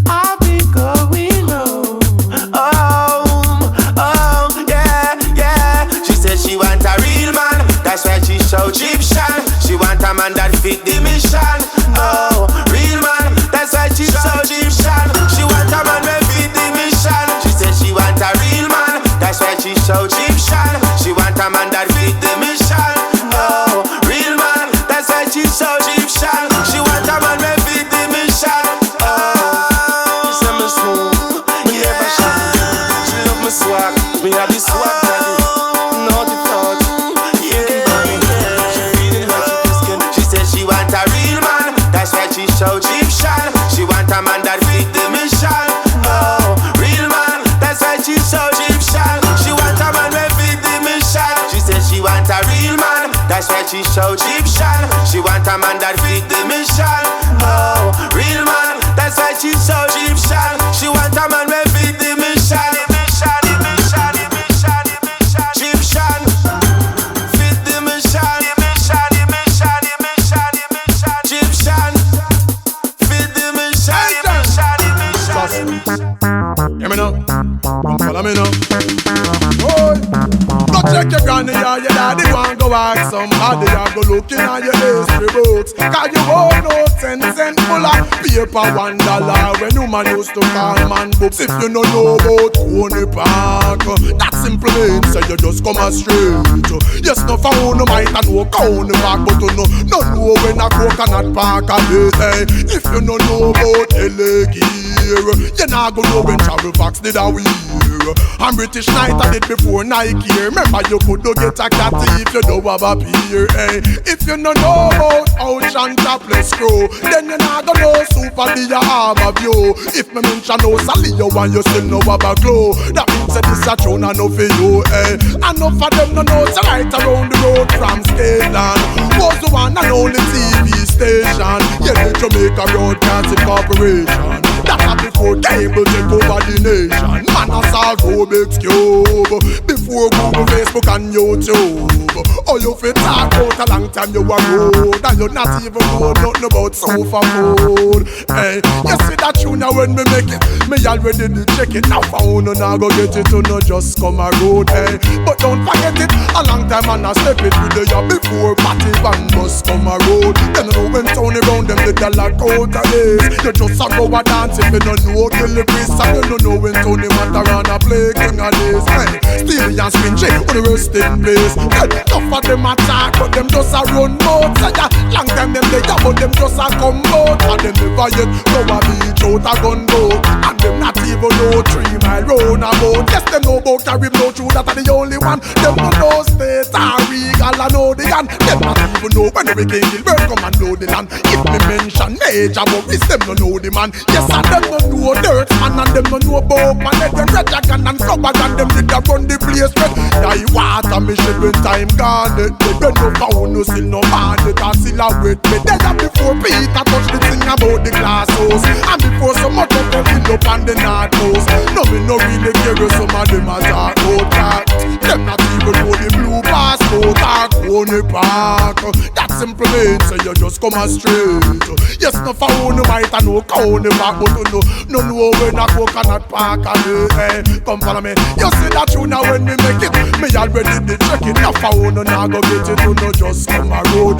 I'll be going home. Oh, yeah. She said she want a real man, that's why she so Gyptian. She want a man that fit the mission. Oh, real man, that's why she so Gyptian. She want a man that fit the mission. She said she want a real man, that's why she so Gyptian. She want a man that fit the mission. Oh, real man, that's why she so Gyptian. She want a man that fit the mission. Oh, she say me smooth, me never shy. She love me swag, me have the swag daddy. Naughty thought, thinking about me. She feeling like she diskin. She said she want a real man, that's why she so Gyptian. She want a man that fit the mission. Oh, real man, that's why she so Gyptian. She want a man that fit the mission. She said she want a real man, that's why she so Gyptian. She want a man that fit the mission. Oh, real man, that's why she so Gyptian. She want a man that fit the mission. Gyptian, fit the mission. Gyptian, fit the mission. Hear me now, follow me now. Boy, go check your granny or your daddy. Want go ask somebody or go looking at your history books. Cause you won't know 10 cents full of paper $1 when you man used to call man books. If you don't know about Tony Park, that simple means so you just come straight. Yes, no found no might and no County Park, but you no know when a coconut park a bit. If you don't know about LA Gear, you not gonna know when Travel Fox did a wear. And British Night I did before Nike. Remember you could do get a cat if you don't have a peer. If you don't know about Ocean Topless Crew, then you not gonna know Super Dia have a view. If me mention no Slyce and you still know have a glow, that means that this a tune enough for you. Enough of them no know it's right around the road from Skyland was the one and only TV station. Yeah, the Jamaica Broadcasting Corporation. That That before cable take over the nation. Man assault Rubik's Cube. Before Google, Facebook and YouTube. Oh, you fit talk out a long time you a road. And you not even know nothing about sofa food. Hey, you see that tune now when me make it. Me already did check it. Now found and I go get it to no just come a road. Hey, but don't forget it. A long time and I step it with the year before party band must come a road. Then you know when Tony round them did a lot out of this. You just a go a dance if you don't know kill the priest. And you don't know when Tony Montaran a play king of this. Hey, Steely and Spin J on the rest in place. Hey, tough for them attack but them just a run out. Say ya, long time them they but them just a come out. And them never yet go a beach out a gun boat. And them not even know 3 mile round about. Yes, them know about carry blow through that are the only one. Them no know state or regal and know the gun. Them not even know when we came Gilbert come and blow the land. If me mention Major Morris, them no know the man. Yes, and them no know Dirt man and them no know about man. Let them red jacket and cover and them did a run the place red. Die water me shed when time gone. They don't know found no still no man. They can still a wait me. They have before Peter touch the thing about the glass house. And before so much of them fill up on the north coast. No me no really care some of them a talk out that. Them not even know the blue passport or Coney Park. That simple means so you just come straight. Yes, no found no might and no Coney Park. But no know when a coconut park and come follow me. You see that you now when me make it. Me already did check it. No found no go get it. No just come a road.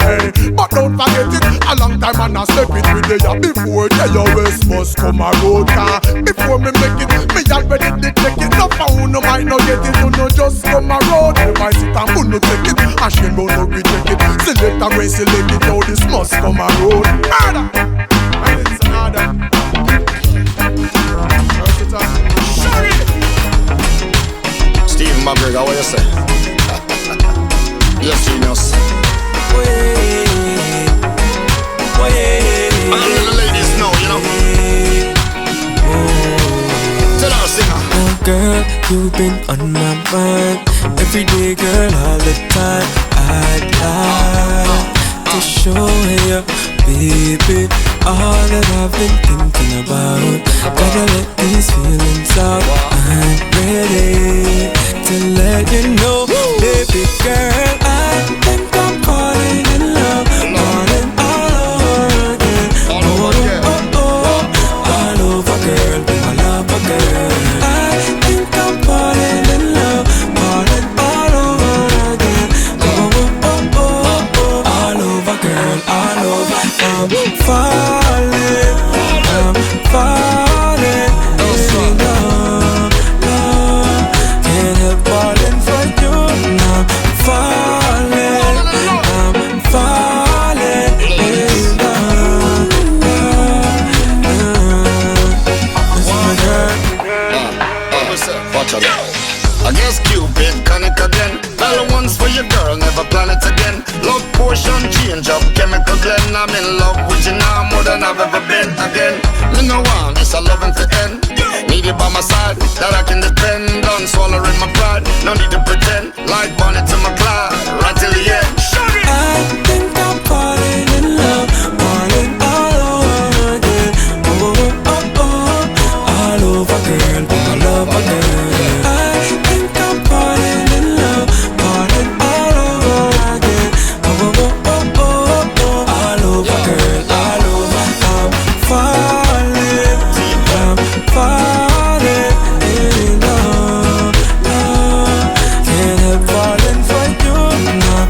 But don't forget it. A long time and I step it with the year before the US must come a road. Before me make it, me already did check it. No found no might no get it. No just come a road. If I sit and put no take it, and she will no reject it. Select and race, select it. Now this must come a road. Murder. And it's another. Steve McGregor, what you say? Yes, genius. All the ladies know, you know. Tell her, singer. Oh girl, you've been on my mind. Every day, girl, all the time. I'd like to show you, baby, all that I've been thinking about. Gotta let these feelings out. I'm ready to let you know, baby girl, I think I'm falling in love, falling all over again. All over, girl, I love a girl. I think I'm falling in love, falling all over again. All over, girl, all over. I'm falling in love, can't help falling for you. I'm falling in love. Watch out. I guess Cupid connect again. All once for your girl, never plan it again. Love potion change up, chemical blend. I'm in love with you now more than I've ever been again. Me no want this, I love him to end. Need you by my side, that I can depend on. Swallowing my pride, no need to pretend. Like Bonnet to my Clyde, right till the end. I think I'm falling in love, falling all over again. All over, girl, I love my girl. I think I'm falling in love, falling all over again. All over, girl, all over. I'm falling in love. Can't help falling for you now.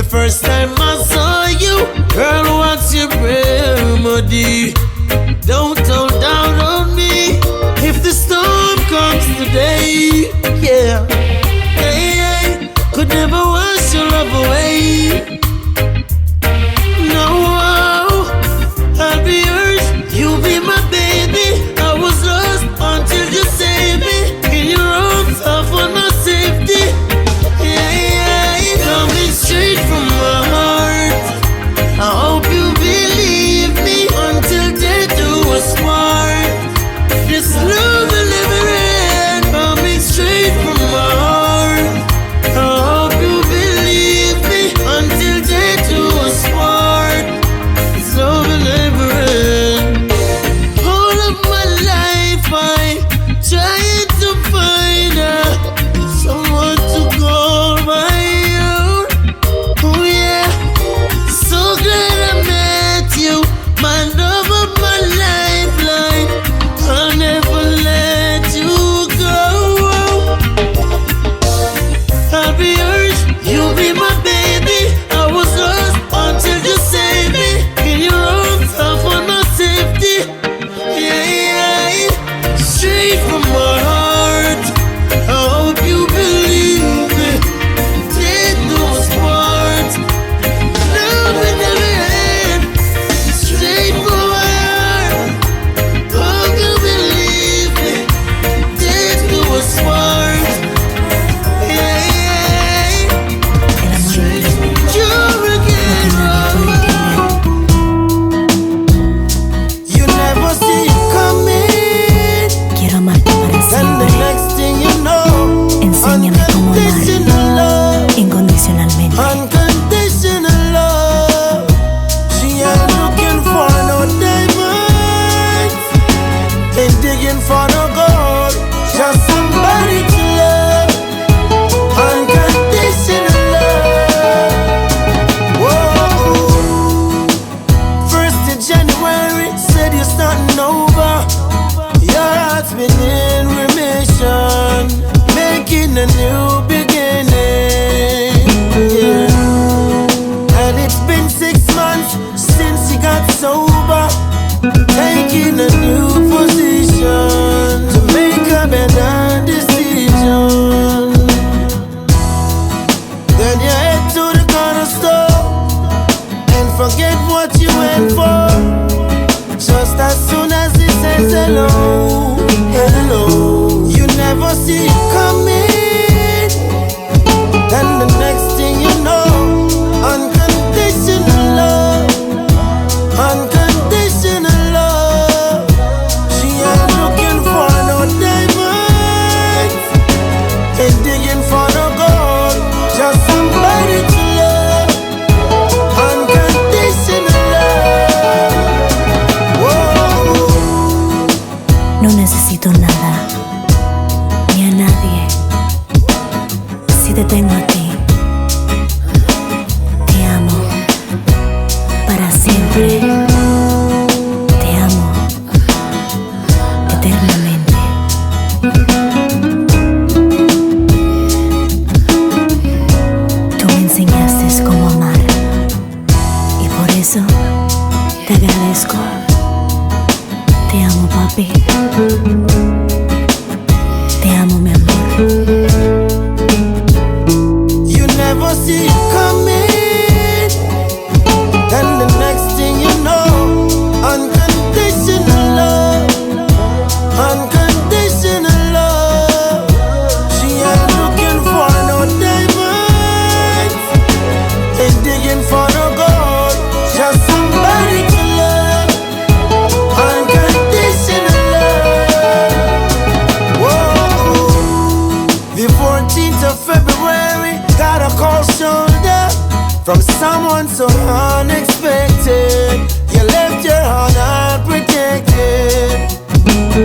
First time I saw you, girl, what's your remedy? Don't hold down on me if the storm comes today. Yeah, hey, could never wash your love away. starting over. Your heart's been in remission, making a new beginning. Yeah. And it's been 6 months since you got sober, taking a new position to make a better decision. Then you head to the corner store and forget what you went for. Just as soon as he says hello, hello, you never see it coming. Then the next thing you know, unconditional love, unconditional love. She ain't looking for no diamonds, ain't digging for no gold, just somebody to love, unconditional love. Whoa. No necesito nada, ni a nadie. Si te tengo a ti, te amo para siempre. Te amo eternamente. Tú me enseñaste cómo amar y por eso te agradezco. Te amo, papi. Te amo, mi amor. You never see it coming. Then the next thing you know, unconditional love, unconditional love. She ain't looking for no diamonds, ain't digging for no gold, just somebody to love, unconditional love. Whoa. The 14th of February, got a cold shoulder from someone so unexpected. You left your heart unprotected.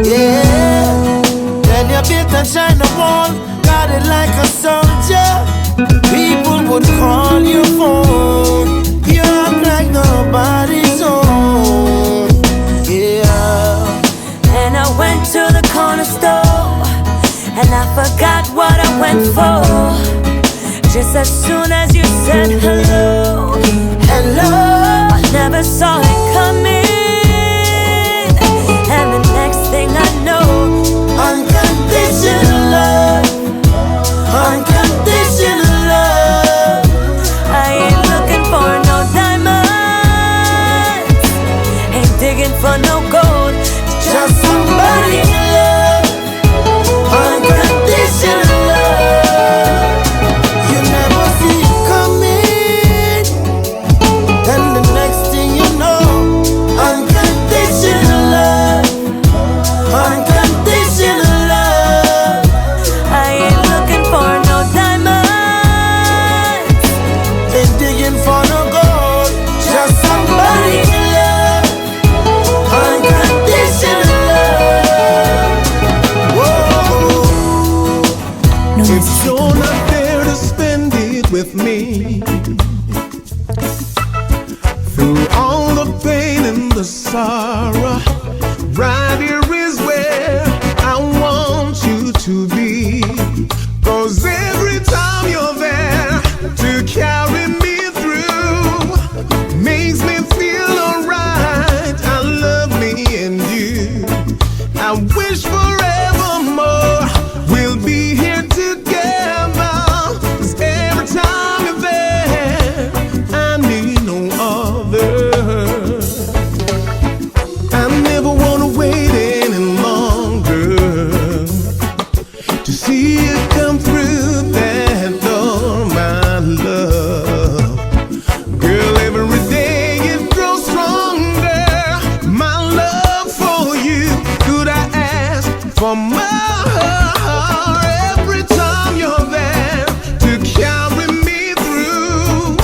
Yeah. Then you built and shine the wall, got it like a soldier. People would call your phone. You act like nobody's home. Yeah. And I went to the corner store, and I forgot what I went for. Just as soon as you said hello, hello, I never saw it coming. And the next thing I know, unconditional love, unconditional love. I ain't looking for no diamonds, ain't digging for no gold, just somebody to love, unconditional love. You never see it coming. Then the next thing you know, unconditional love, unconditional love. I ain't looking for no diamonds, ain't digging for no gold, just somebody to love, unconditional love. Whoa. no If necesito you're not there to spend it with me, through all the pain and the sorrow, right here is where I want you to be. 'Cause every time you're there to carry me through, makes me feel alright. I love me and you. I wish forevermore we'll be here together. 'Cause every time you're there, I need no other. I never wanna wait any longer to see you come through that door, my love. Girl, every day it grows stronger. My love for you, could I ask for more? Every time you're there to carry me through,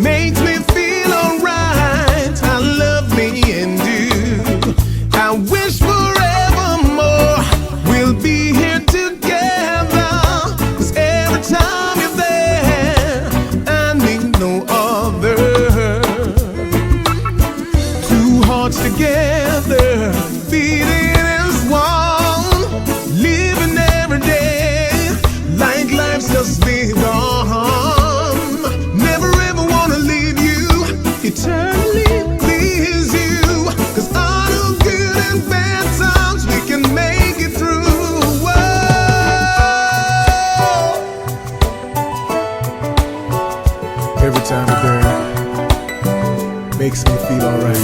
makes me feel alright. I love me and you. I wish forevermore we'll be here together. 'Cause every time you're there, I need no other. Two hearts together, together, beating as one, living every day like life's just begun. Never ever wanna leave you, eternally please you, 'cause out of good and bad times we can make it through. Every time a day makes me feel alright.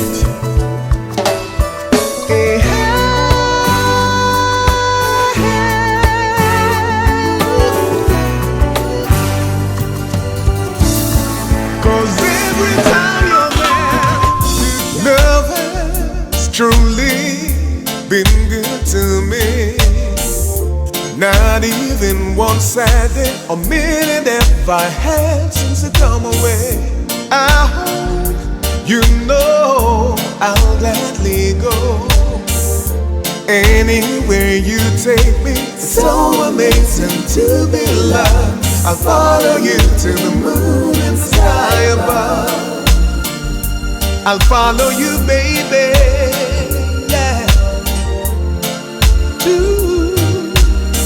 Cause every time you're there, love has truly been good to me. Not even one sad day or minute have I had since I come away. I hope you know I'll gladly go anywhere you take me. It's so amazing to be loved. I'll follow you to the moon and the sky above. I'll follow you, baby. Yeah.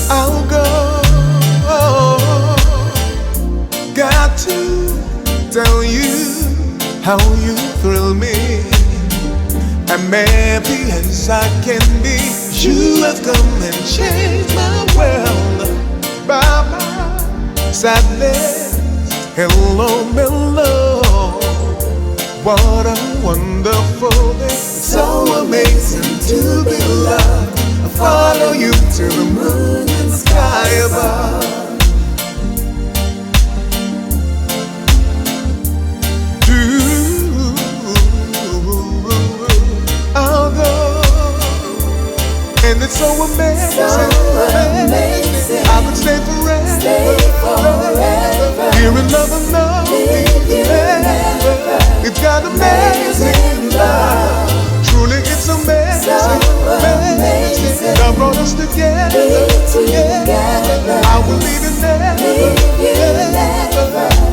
I'll go. Got to tell you how you thrill me. I'm happy as I can be. You have come and changed my world. Bye-bye, sadness. Hello, mellow. What a wonderful day. It's so amazing to be loved. I follow you to the moon and sky above. I'll go, and it's so amazing. So amazing. I would stay forever. Stay forever. Here in love and love. It's got amazing love. Truly, it's amazing. So amazing. God brought us together. Together. I will leave you never.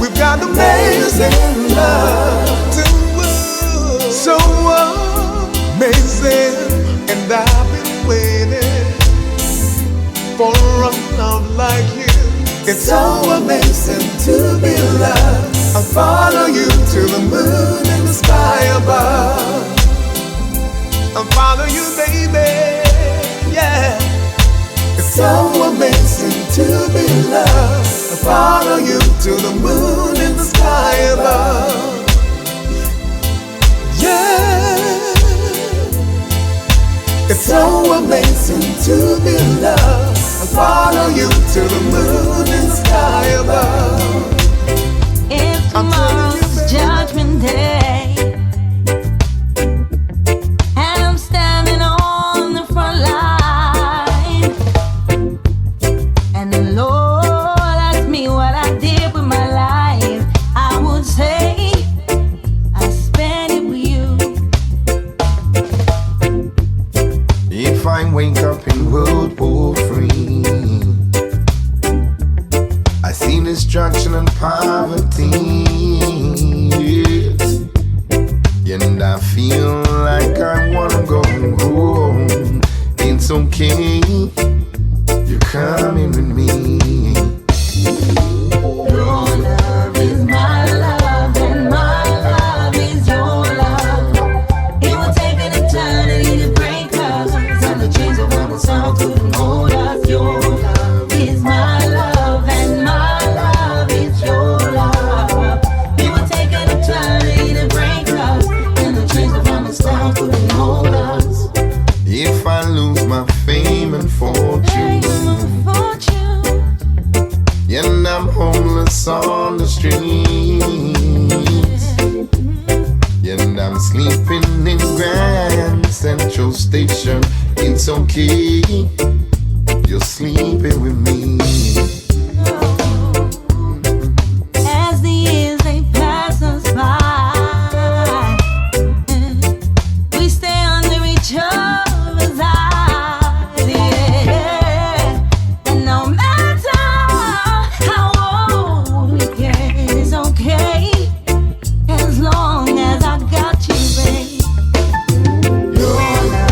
We've got amazing love. So amazing, and I've been waiting for a love like you. It's so amazing to be loved. I'll follow you to the moon and the sky above. I'll follow you, baby, yeah. It's so amazing to be loved. I'll follow you to the moon and the sky above. Yeah, it's so amazing to be loved. I'll follow you to the moon and the sky above. If tomorrow's Judgment Day, and I'm standing on the front line, and the Lord asked me what I did with my life, I would say if I wake up in World War III, I see destruction and poverty, and I feel like I wanna go home. It's okay, you're coming with me. Your love is my love, and my love is your love. It will take an eternity to break us, and the chains of our sound couldn't hold us. Your love is my love, and my love is your love. It will take an eternity to break us, and the chains of our sound couldn't hold us. If I lose my fame and fortune, and I'm homeless on the streets, and I'm sleeping in Grand Central Station, it's okay, you're sleeping with me. As the years they pass us by, we stay under each other's eyes, yeah. And no matter how old we get, it's okay, as long as I got you, babe. Your love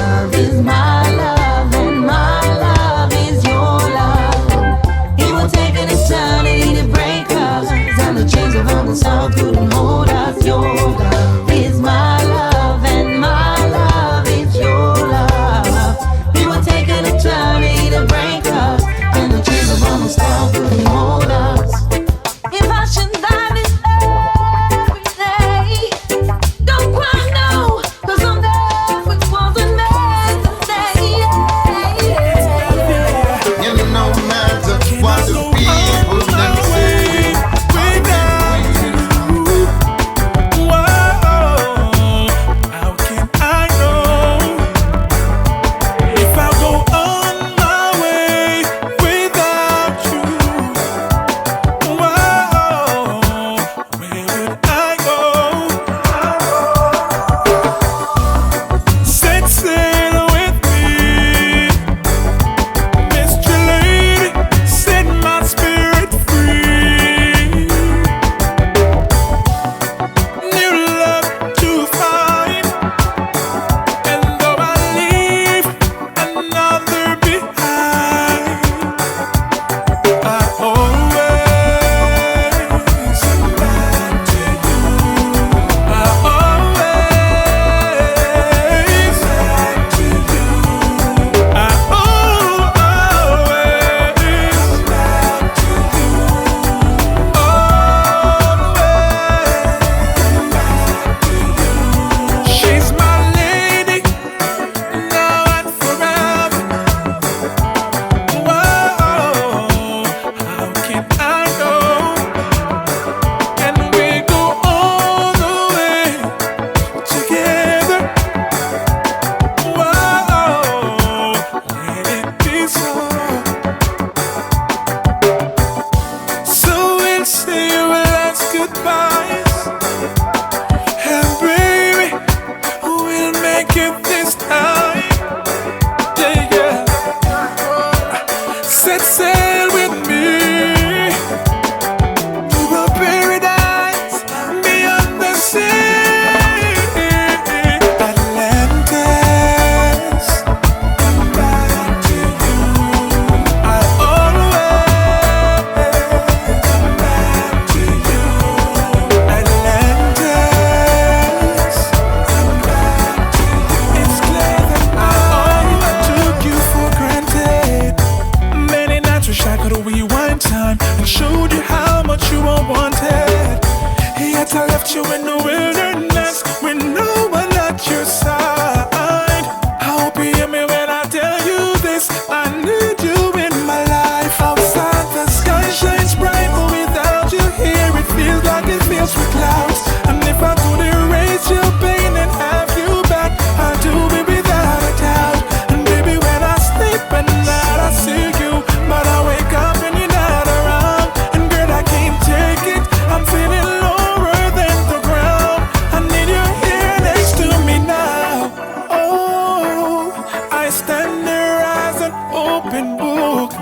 left you in the wilderness with no one at your side. I hope you hear me when I tell you this. I need you in my life. Outside the sky shines bright, but without you here it feels like it fills with clouds. And if I could erase your pain and have you back, I'd do it without a doubt. And baby, when I sleep at night I see you, but I wake up and you're not around. And girl, I can't take it, I'm feeling lower than the ground. I need you here next to me now. Oh, I stand there as an open book,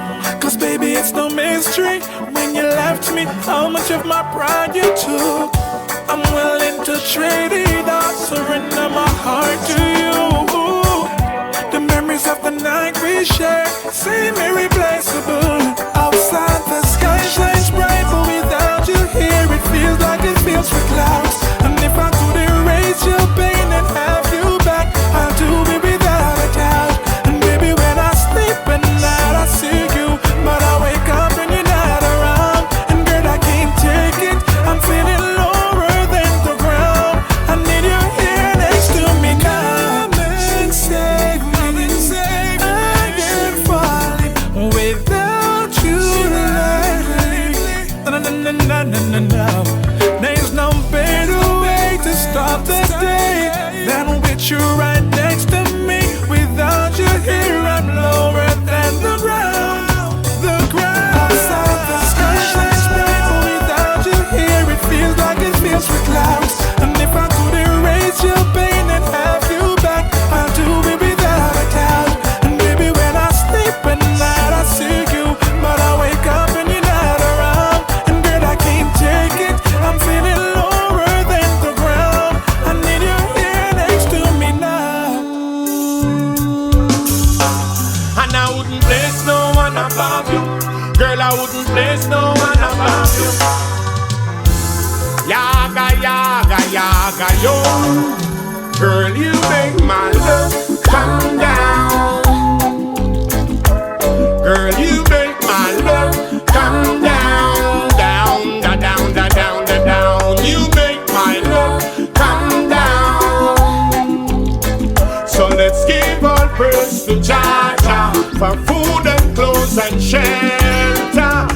cause baby it's no mystery when you left me how much of my pride you took. I'm willing to trade it all, surrender my heart to you. The memories of the night we shared seem irreplaceable. Outside the sky shines bright, but without you here it feels like it fills with clouds. And if I could erase your pain and have you back, I'll do it without a doubt. And baby, when I sleep at night I see you, but I wake up and you're not around. And girl, I can't take it, I'm feeling lower than the ground. I need you here next to me now. Come and save me, I am falling without you lately. No. There's no better way to start the day than with you right next to me. Without you here I'm lower than the ground. The ground. Outside the sky shines bright, but without you here it feels like it fills with clouds. And if I could erase your pain and have you back, I'll do it without a doubt. And baby, when I sleep at night I see you, but I wake up and you're not around. And girl, I can't take it, I'm feeling lower than the ground. I need you here next to me now. And I wouldn't place no one above you. Girl, I wouldn't place no one above you. Yaga, yaga, yaga, yo. Girl, you make my love come down. Girl, you make my love come down. Down, da, down, da, down, da, down. You make my love come down. So let's give all praise to JAH for food and clothes and shelter.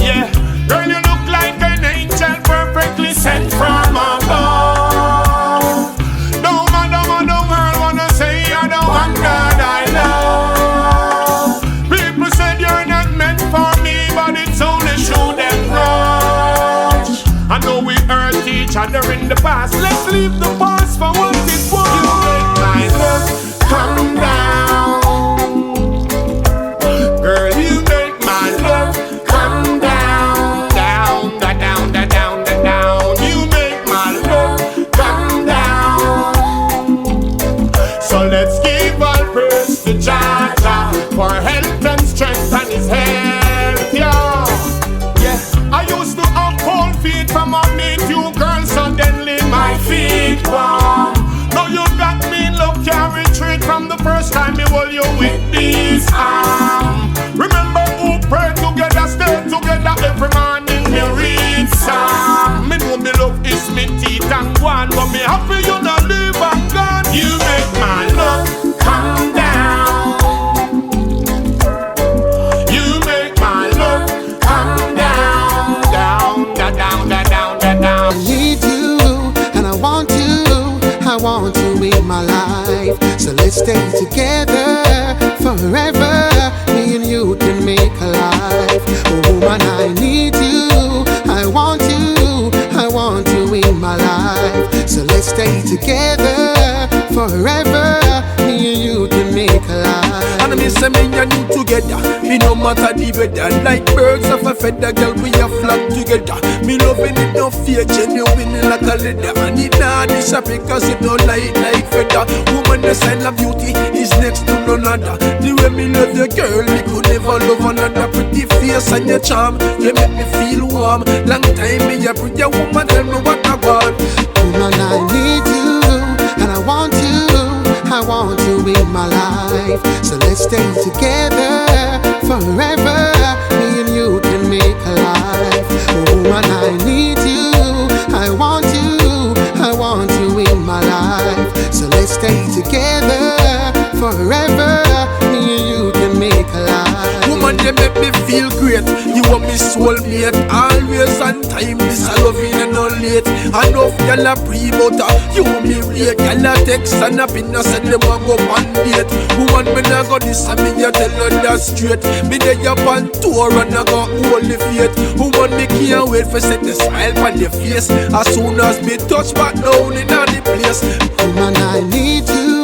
Yeah, girl, you look like an angel perfectly sent from above. No matter what the world wanna say, you're the one God I love. People said you're not meant for me, but it's only show them rush. I know we hurt each other in the past. Let's leave the past for what it was. You make my love come down. Girl, you make my love come down. Down, da, down, da, down, da, down. You make my love come down. So let's give all praise to JAH for health and strength and his health, yeah. I used to have cold feet from a meet you girl, suddenly my feet warm. Now you got me look your retreat from the first time me hold you with these arms. Remember who pray together, stay together every morning me read psalm. Me know me love is me teeth and one, but me happy you not live and gone. You make my love come down. You make my love come down. Down, da, down, da, down, da, down. I need you and I want you in my life. So let's stay together forever. Me and you can make a life. Oh woman, I need you, I want you in my life. So let's stay together forever. Me and you can make a life. And me say me and you together, me no matter the weather. Like birds of a feather, girl, we a flock together. Me loving it, no fear, genuine like a leather. And it not disappear because it don't light like feather. Woman, the sign of beauty is next to none other. The way me love your girl, me could never love another. Pretty face and your charm, you make me feel warm. Long time me a pretty woman, tell me what I want. Woman, I need you and I want you in my life. So let's stay together forever. Me and you can make a life. Oh woman, I need you, I want you feel great. You are my soulmate, always on time. This I love you and not late. Enough y'all a pre-butter, you me rate. Y'all a text and a pin and send them a go on date. Woman, me nah go this and me ya tell her that straight. Me dey up on tour and I go hold the faith. Woman, me can't wait for set the smile on your face. As soon as me touch back down in the place. Woman, I need you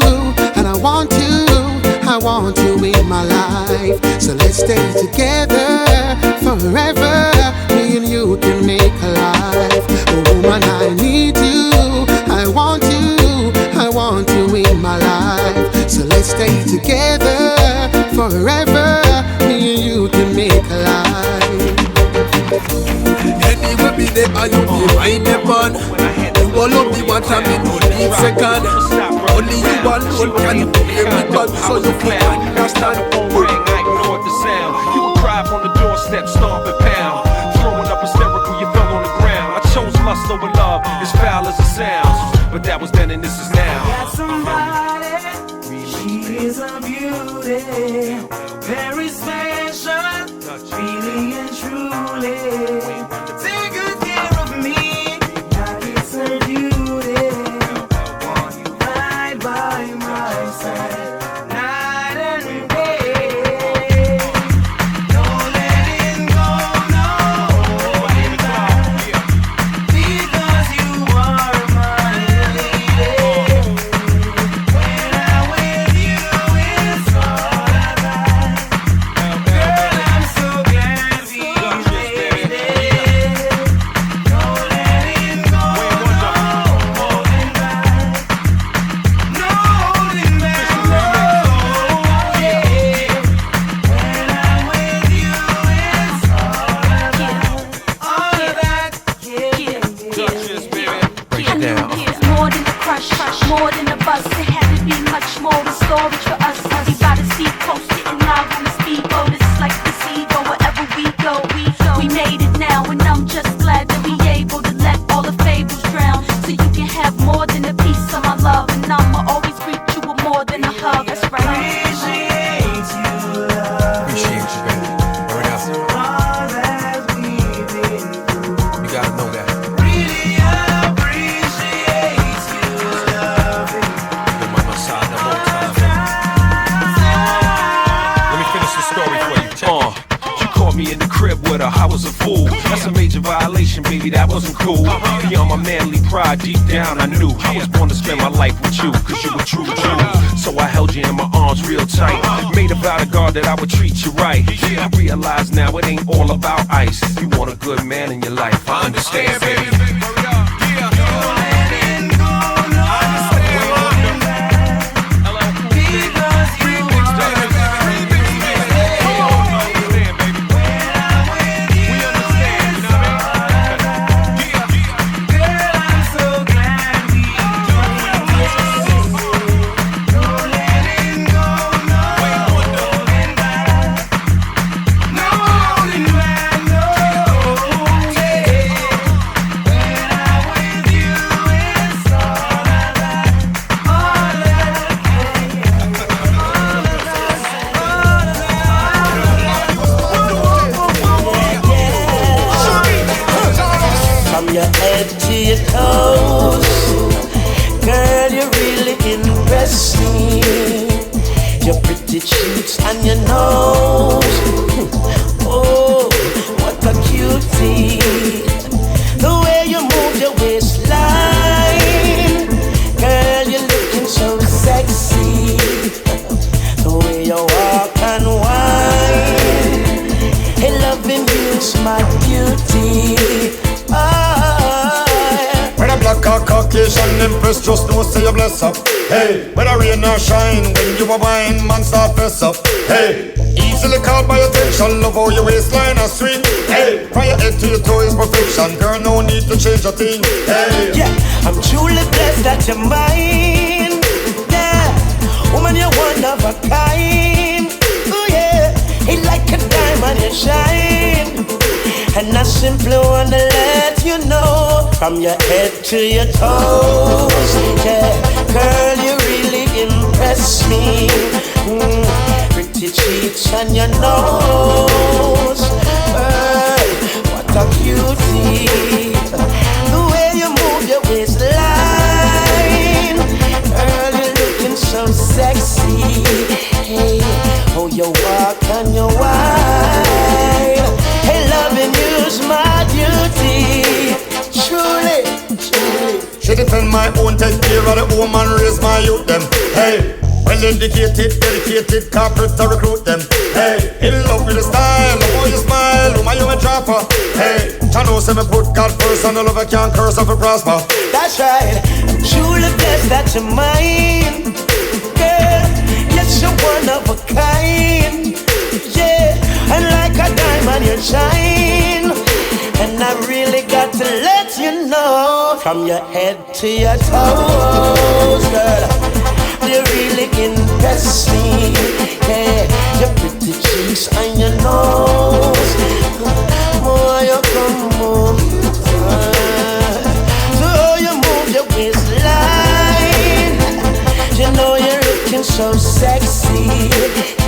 and I want you. I want you in my life, so let's stay together forever. Me and you can make a life. Oh, woman, I need you. I want you in my life, so let's stay together forever. Me and you can make a life. Anyway, be there and you be right there, man. You all of me want and me no need second. Only you alone can hear me, God, so you can understand. I ignored the sound. You would cry on the doorstep, stomp and pound. Throwing up hysterical, you fell on the ground. I chose lust over love, as foul as it sounds. But that was then and this is now. Got somebody, she is a beauty, very special, really and truly. Take good care of me, like it's a duty. Right by my side, night and day. Don't let it go, no, because you are my lady. When I'm with you, it's all I got. Girl, I'm so glad we made it. Don't let it go, no holding back. No holding back, no, yeah. When I'm with you, it's all I got. All of that, yeah. Break it down. It's more than a crush, more than a buzz. It had to be much more in storage for us. We gotta see close, getting live on the speedboat. It's like the sea, go wherever we go. We made it now, and I'm just glad to be able to let all the fables drown. So you can have more than a piece of my love, and I'ma always greet you with more than a hug. That's right. Appreciate you, love. Appreciate you, baby. Word up. All that we've been through. You gotta know that. Really appreciate you, love. You're by my side the whole time. Let me finish the story for you. She caught me in the crib with her, I was a fool. That's a major violation, baby, that wasn't cool. Beyond my manly pride, deep down I knew I was born to spend my life with you, cause you were true Jew. So I held you in my arms real tight. Made a vow to God that I would treat you right. I realize now it ain't all about ice. You want a good man in your life, I understand, baby. Girl, you really impress me. Your pretty cheeks and your nose. Oh, what a cutie. The way you move your waistline. Girl, you're looking so sexy. The way you walk and whine. Hey, loving you's my beauty. Black or Caucasian, Empress, just know say you bless up. Hey, whether rain or shine, when you a wine, man start press up. Hey, easily caught by attention, love how your waistline is sweet. Hey, from your head to your toe is perfection, girl, no need to change a thing. Hey, yeah, I'm truly blessed that you're mine. Yeah, woman, you're one of a kind. Oh yeah, it like a diamond you shine. And I simply wanna let you know, from your head to your toes, yeah, girl, you really impress me. Pretty cheeks and your nose. on my own, take care of the home and raise my youth them. Hey, well educated, dedicated, corporate to recruit them. Hey, in love with the style, the boy you smile, who my human trapper. Hey, I know say me put God first and the love I can't curse off a prosper. That's right, truly blessed that you're mine. Girl, yes you're one of a kind. Yeah, and like a diamond you shine. And I really got to let you know, from your head to your toes, girl, you really impress me. Yeah, your pretty cheeks and your nose, more you come home. So you move your waistline, you know you're looking so sexy.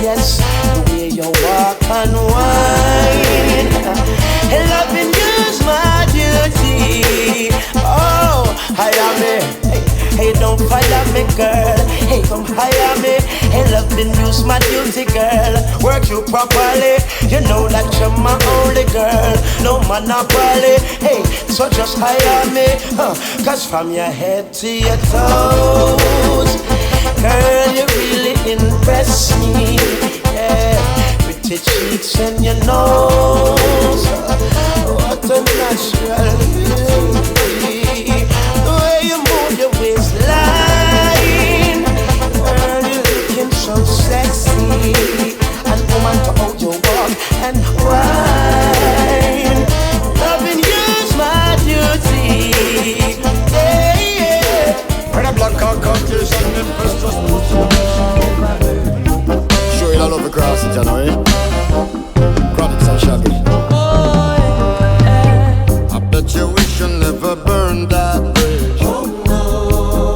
Yes, the way you walk and whine, and loving you's my duty. Oh, hire me. Hey, don't fire me, girl. Hey, come hire me. Hey, loving you's my duty, girl. Work you properly. You know that you're my only girl. No monopoly. Hey, so just hire me. Cause from your head to your toes, girl, you really impress me. Yeah, pretty cheeks and your nose. What a natural beauty. The way you move your waistline, girl, you're looking so sexy. And woman, to how you walk and whine, loving you's my duty. Yeah, yeah. When a black compilation, Empress just moves. Sure, you love the grass in January. Chronics and Shaggy. I bet you wish you never burned that bridge. Oh no,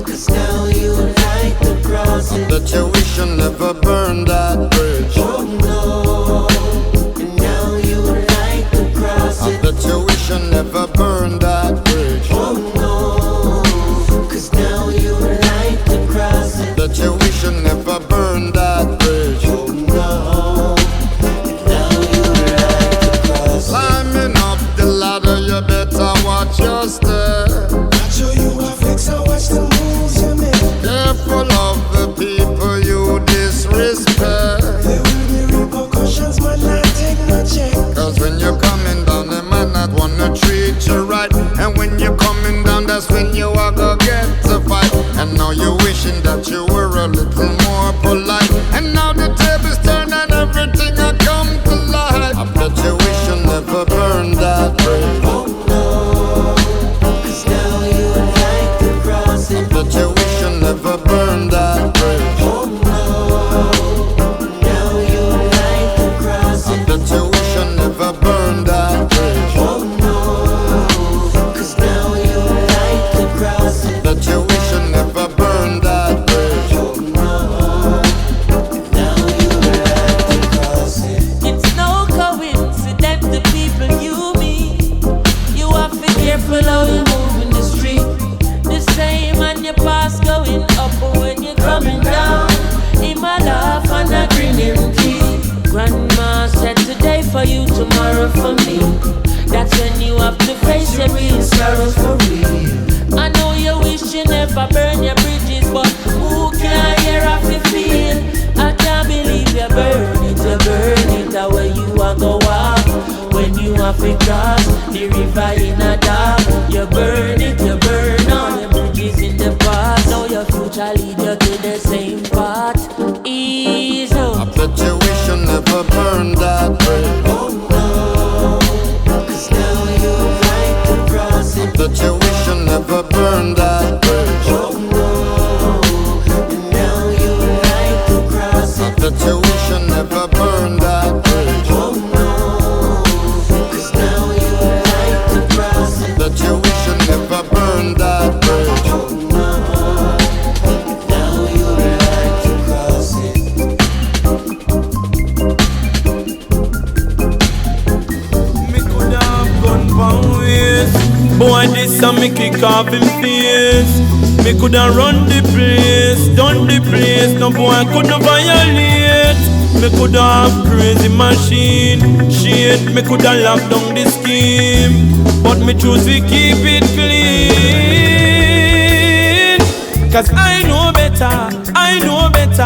cause now you like the crossing. I bet you wish you never burned that bridge. Oh no, and now you like the crossing. I bet you wish you never burned that bridge. Oh no, cause now you like the crossing. I bet you wish you never burned that bridge. Oh no, and now you like the crossing. Climbing up the ladder, you better watch your step. Not sure you are fix, I watch the moves you make. Careful of the people you disrespect. There will be repercussions, but not take no check. Cause when you're coming down, they might not wanna treat you right. And when you're coming down, that's when you are gonna get to fight. And now you're wishing that you were a little more polite. And now the tables turn and everything will come to light. I bet you wish you never burned that bridge. Oh no, cause now you like the crossing. I bet you wish you never burned that bridge. Oh no, now you like the crossing. I bet you wish you never burned that bridge. Oh no, cause now you like the crossing. I bet you wish you never burned that bridge. Oh no, now you like the crossing. It's no coincidence the people you meet. You have to be careful how you move in the street. The same and your past going up, but when you're coming down, in my laugh and a grinning teeth. Grandma said today for you, tomorrow for me. That's when you have to face your real sorrows for real. I know you wish you never burn your bridges, but who can hear how you feel? I can't believe you burn it the way you are go walk. When you have to cross the river in a dark, you burn it, you burn all the bridges in the past. Now your future lead you to the same path. Ease up. I bet you wish you never burned that bridge. Oh no, cause now you like the crossing. I bet you wish you never burned that bridge. Oh no, and now you like the crossing. I bet you wish you never burned that bridge. Oh no, cause now you like the crossing. I bet you wish you never burned that bridge. Oh no, now you like the crossing. Me could have gone for ways. Boy, this a me kick off him face. Me coulda run the place, done the place. No boy couldn't violate. Me coulda have crazy machine, shit. Me coulda lock down the scheme, but me choose to keep it clean. Cause I know better, I know better.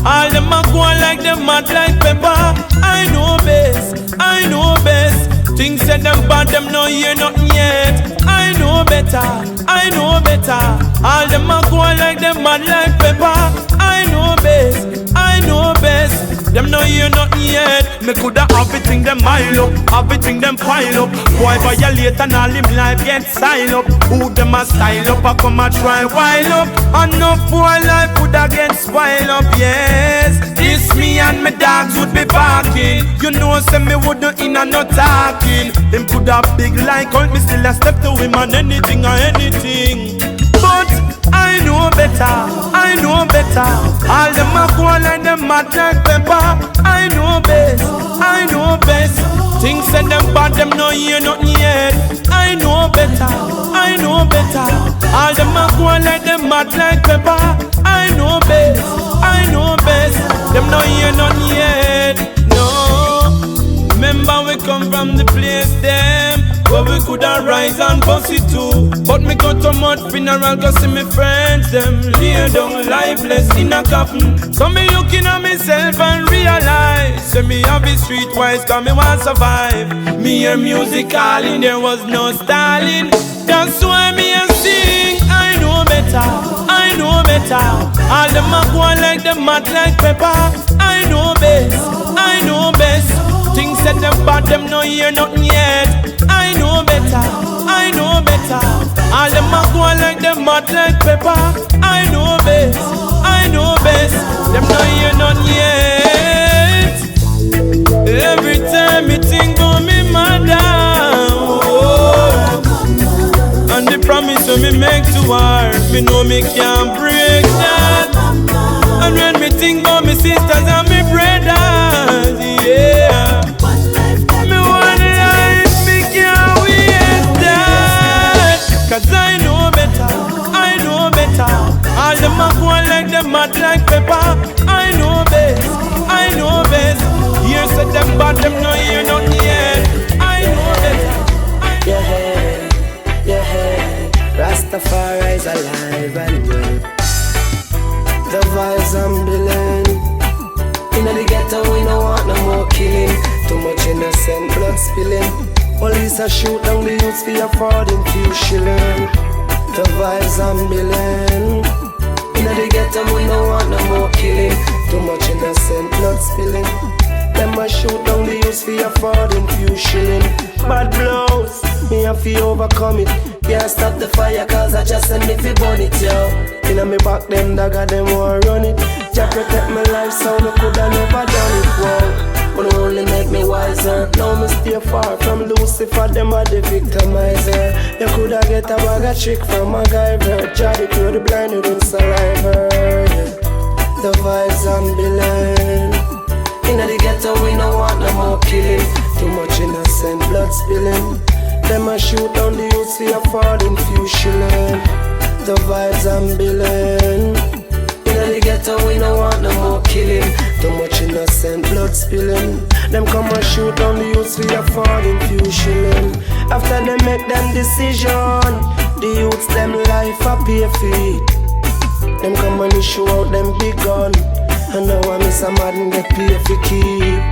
All them a go like them mad like pepper. I know best, I know best. Things said them bad, them no hear nothing yet. I know better, I know better. All them a go like them mad like pepper. I know best, I know best. Them no hear nothing yet. Me coulda have it thing them mile up, have it thing them pile up. Boy violate and all him life get style up. Who them a style up, I come a try while up. And no boy life coulda get spoil up, yes. This me and my dogs would be barking. You know say me wouldn't in and no talking. Him coulda big like all me still a step to him on anything or anything. But I know better, I know better. All them a go like them mad like pepper. I know best, I know best. Things said them bad, them no hear nothing yet. I know better, I know better. All them a go like them mad like pepper. I know best, I know best. Them no hear nothing yet. No, remember we come from the place them where we coulda rise and bust it too. But me go to mud funeral go see me friends them lay down lifeless in a coffin. So me looking at myself and realize say me have a streetwise cause me want survive. Me hear music calling, there was no styling. That's why me a sing. I know better, I know better. All them a go like them mad like pepper. I know best, I know best. Things said them bad, them no hear nothing yet. I know better, I know better. All them a go like them mad like pepper. I know best, I know best. Them no hear nothing yet. Every time me think about me mother, oh, and the promise when me make to her, me know me can't break that. And when me think about me sisters and me brothers, yeah, me want life, me can't wait that. Cause I know better, I know better. All them a go like them mad like pepper. I know best, I know best. Here said them bad, them no hear nothing yet. I know better. Yeah, Rastafari is alive and well. The vibes I'm building. Inna the ghetto we no want no more killing. Too much innocent blood spilling. Police a shoot down the youths for affording few shilling. The vibes I'm building. Inna the ghetto we no want no more killing. Too much innocent blood spilling. Them a shoot down the youths for affording few shilling. Bad blows, me have to overcome it. Can't stop the fire cause I just send me fi burn it, yo. Inna me back them dagger, them want run it. Jah protect my life so me coulda never done it, whoa. But only make me wiser. Now me stay far from Lucifer, them are the victimizer. You coulda get a bag of trick from a guy, Jah the cure the blind with him saliva, yeah. The vibes I'm building. Inna the ghetto we no want no more killing. Too much innocent blood spilling. Them a shoot down the youths for affording few shilling. The vibes I'm building. Inna the ghetto we no want no more killing. Too much innocent blood spilling. Them come and shoot down the youths for affording few shilling. After they make them decision, the youths them life a pay feet. Them come and issue out them big gun. And now I miss a man get pay for keep.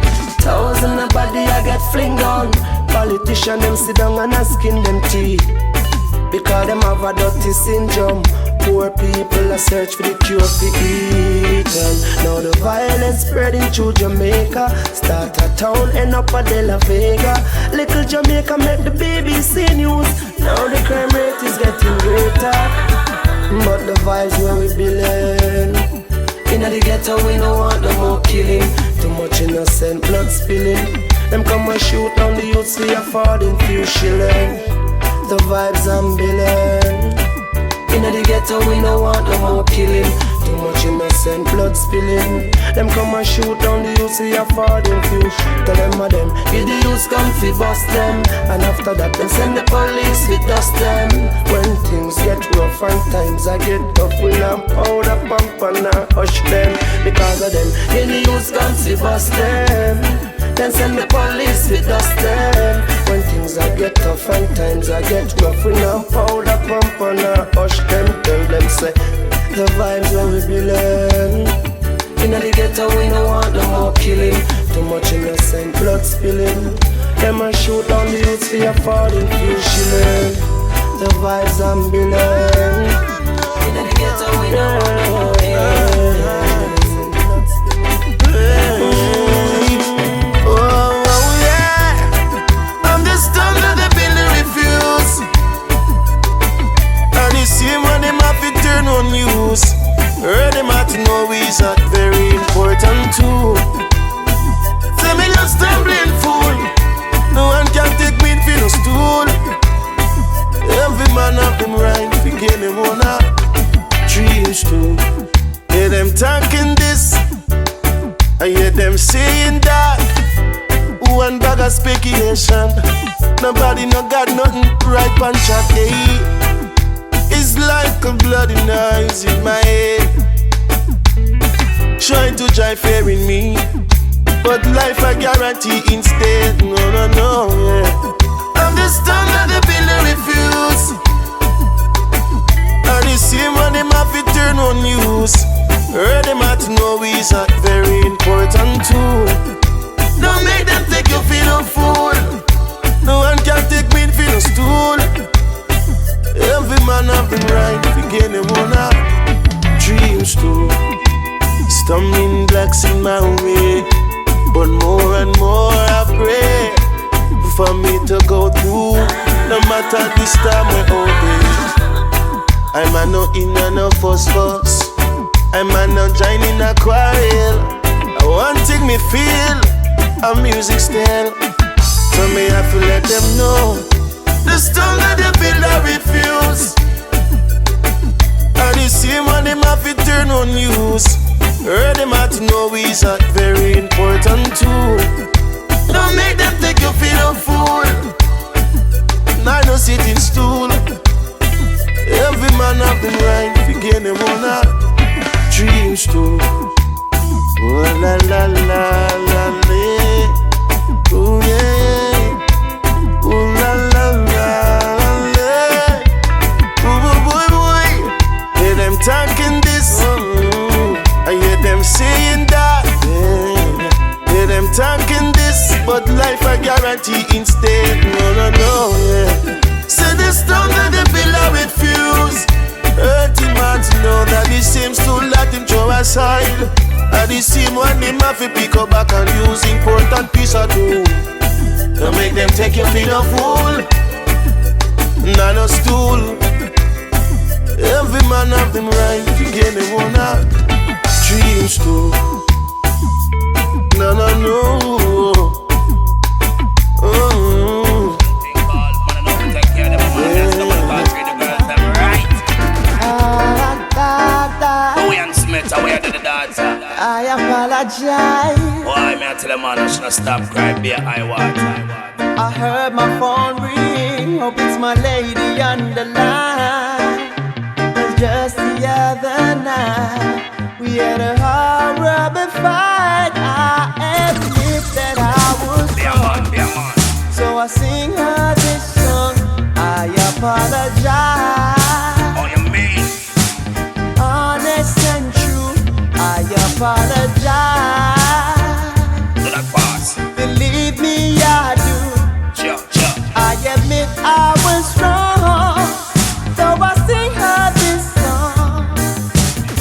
Thousand a body I get fling on. Politician them sit down and a skin them teeth. Because them have a dirty syndrome. Poor people a search for the cure for eat. And now the violence spreading through Jamaica. Start a town, end up a De La Vega. Little Jamaica make the BBC news. Now the crime rate is getting greater. But the vibes where we belong. Inna the ghetto we no want no more killing. Too much innocent blood spilling. Them come and shoot down the youths for affording few shilling. The vibes I'm building. Inna the ghetto we no want no more killing. Too much innocent blood spilling. Them come and shoot down the youths for affording few. Tell them of them, if the youths come fi bust them. And after that them send the police fi dust them. When things get rough and times I get tough, we not powder pump and I hush them. Because of them, if the youths come fi bust them. Then send the police with dust them. When things I get tough and times I get rough, we now powder pump and I hush them. Tell them say, The vibes where we belong. In the ghetto we don't want no more killing. Too much innocent blood spilling. Them a shoot down the youths for your falling few shilling. The vibes and belong. In the ghetto we don't want no more on news. Heard them out to know is not very important too. Say me just stumbling fool. No one can take me for no stool. Every man have them right, begin them on a dreams too. Hear them talking this, I hear them saying that. One bag of speculation. Nobody no got nothing right pan chat, hey. It's like a bloody noise in my head, trying to drive fear in me, but life I guarantee instead. No, no, no, yeah. I'm the stand of the building refuse. I the same when them have to turn on news. Heard them out to know is not very important too. Don't make them take you feel no fool. No one can take me for no stool. Every man have been right, begin them on a dreams too. Stumbling blocks in my way, but more and more I pray for me to go through. No matter this time we obey. I'm a no in and no fuss. I'm a no join in a quarrel. I want to me feel a music style. So me have to let them know. The stone of the builder refuse. And the same when them have to turn on news. Heard them out to know is not very important too. Don't make them take you for no fool. Now no sitting stool. Every man have them right, begin them on a dreams too. Oh la la la la la. Oh yeah. Oh la la la la. Oh boy boy. Hear them talking this. I hear them saying that. Hear them talking this, but life I guarantee instead. No no no yeah. Say this tongue and the bill I refuse. Hurting man to know that the same stool that him throw aside. And the same one him have to pick up back and use important piece of tool. Don't make them take you for no fool. Nah no stool. Every man have them right to get them on a dreams too. No no no. I apologize. Why me I tell a man I should stop crying, be I want. I heard my phone ring. Hope it's my lady on the line. 'Cause just the other night we had a horrible fight. I admit that I was wrong. So I sing her this song. I apologize. Oh, you mean? Honest and true, I apologize. Do that fast. Believe me, I do. Sure. I admit I was wrong. So I sing her this song.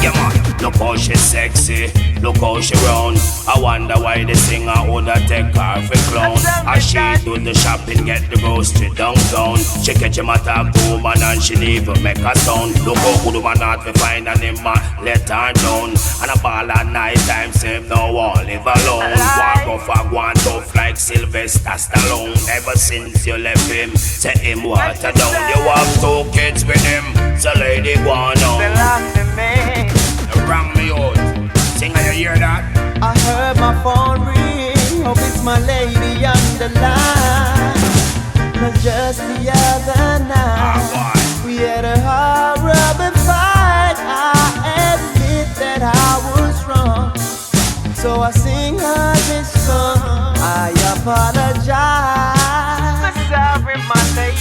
Yeah man, look how she sexy, look how she round. I wonder why the singer woulda take her for clown. As she do the shopping, get the grocery downtown. She catch him at a woman and she never make a sound. Look how good woman not to find and him let her down. And a ball at night time save no one live alone. Walk off a one tough like Sylvester Stallone. Ever since you left him, say him water down. You have 2 kids with him, so lady go on. Wrong me out. Sing, you hear that? I heard my phone ring. Hope it's my lady on the line. 'Cause just the other night we had a horrible fight. I admit that I was wrong. So I sing her this song. I apologize. I'm sorry, my lady.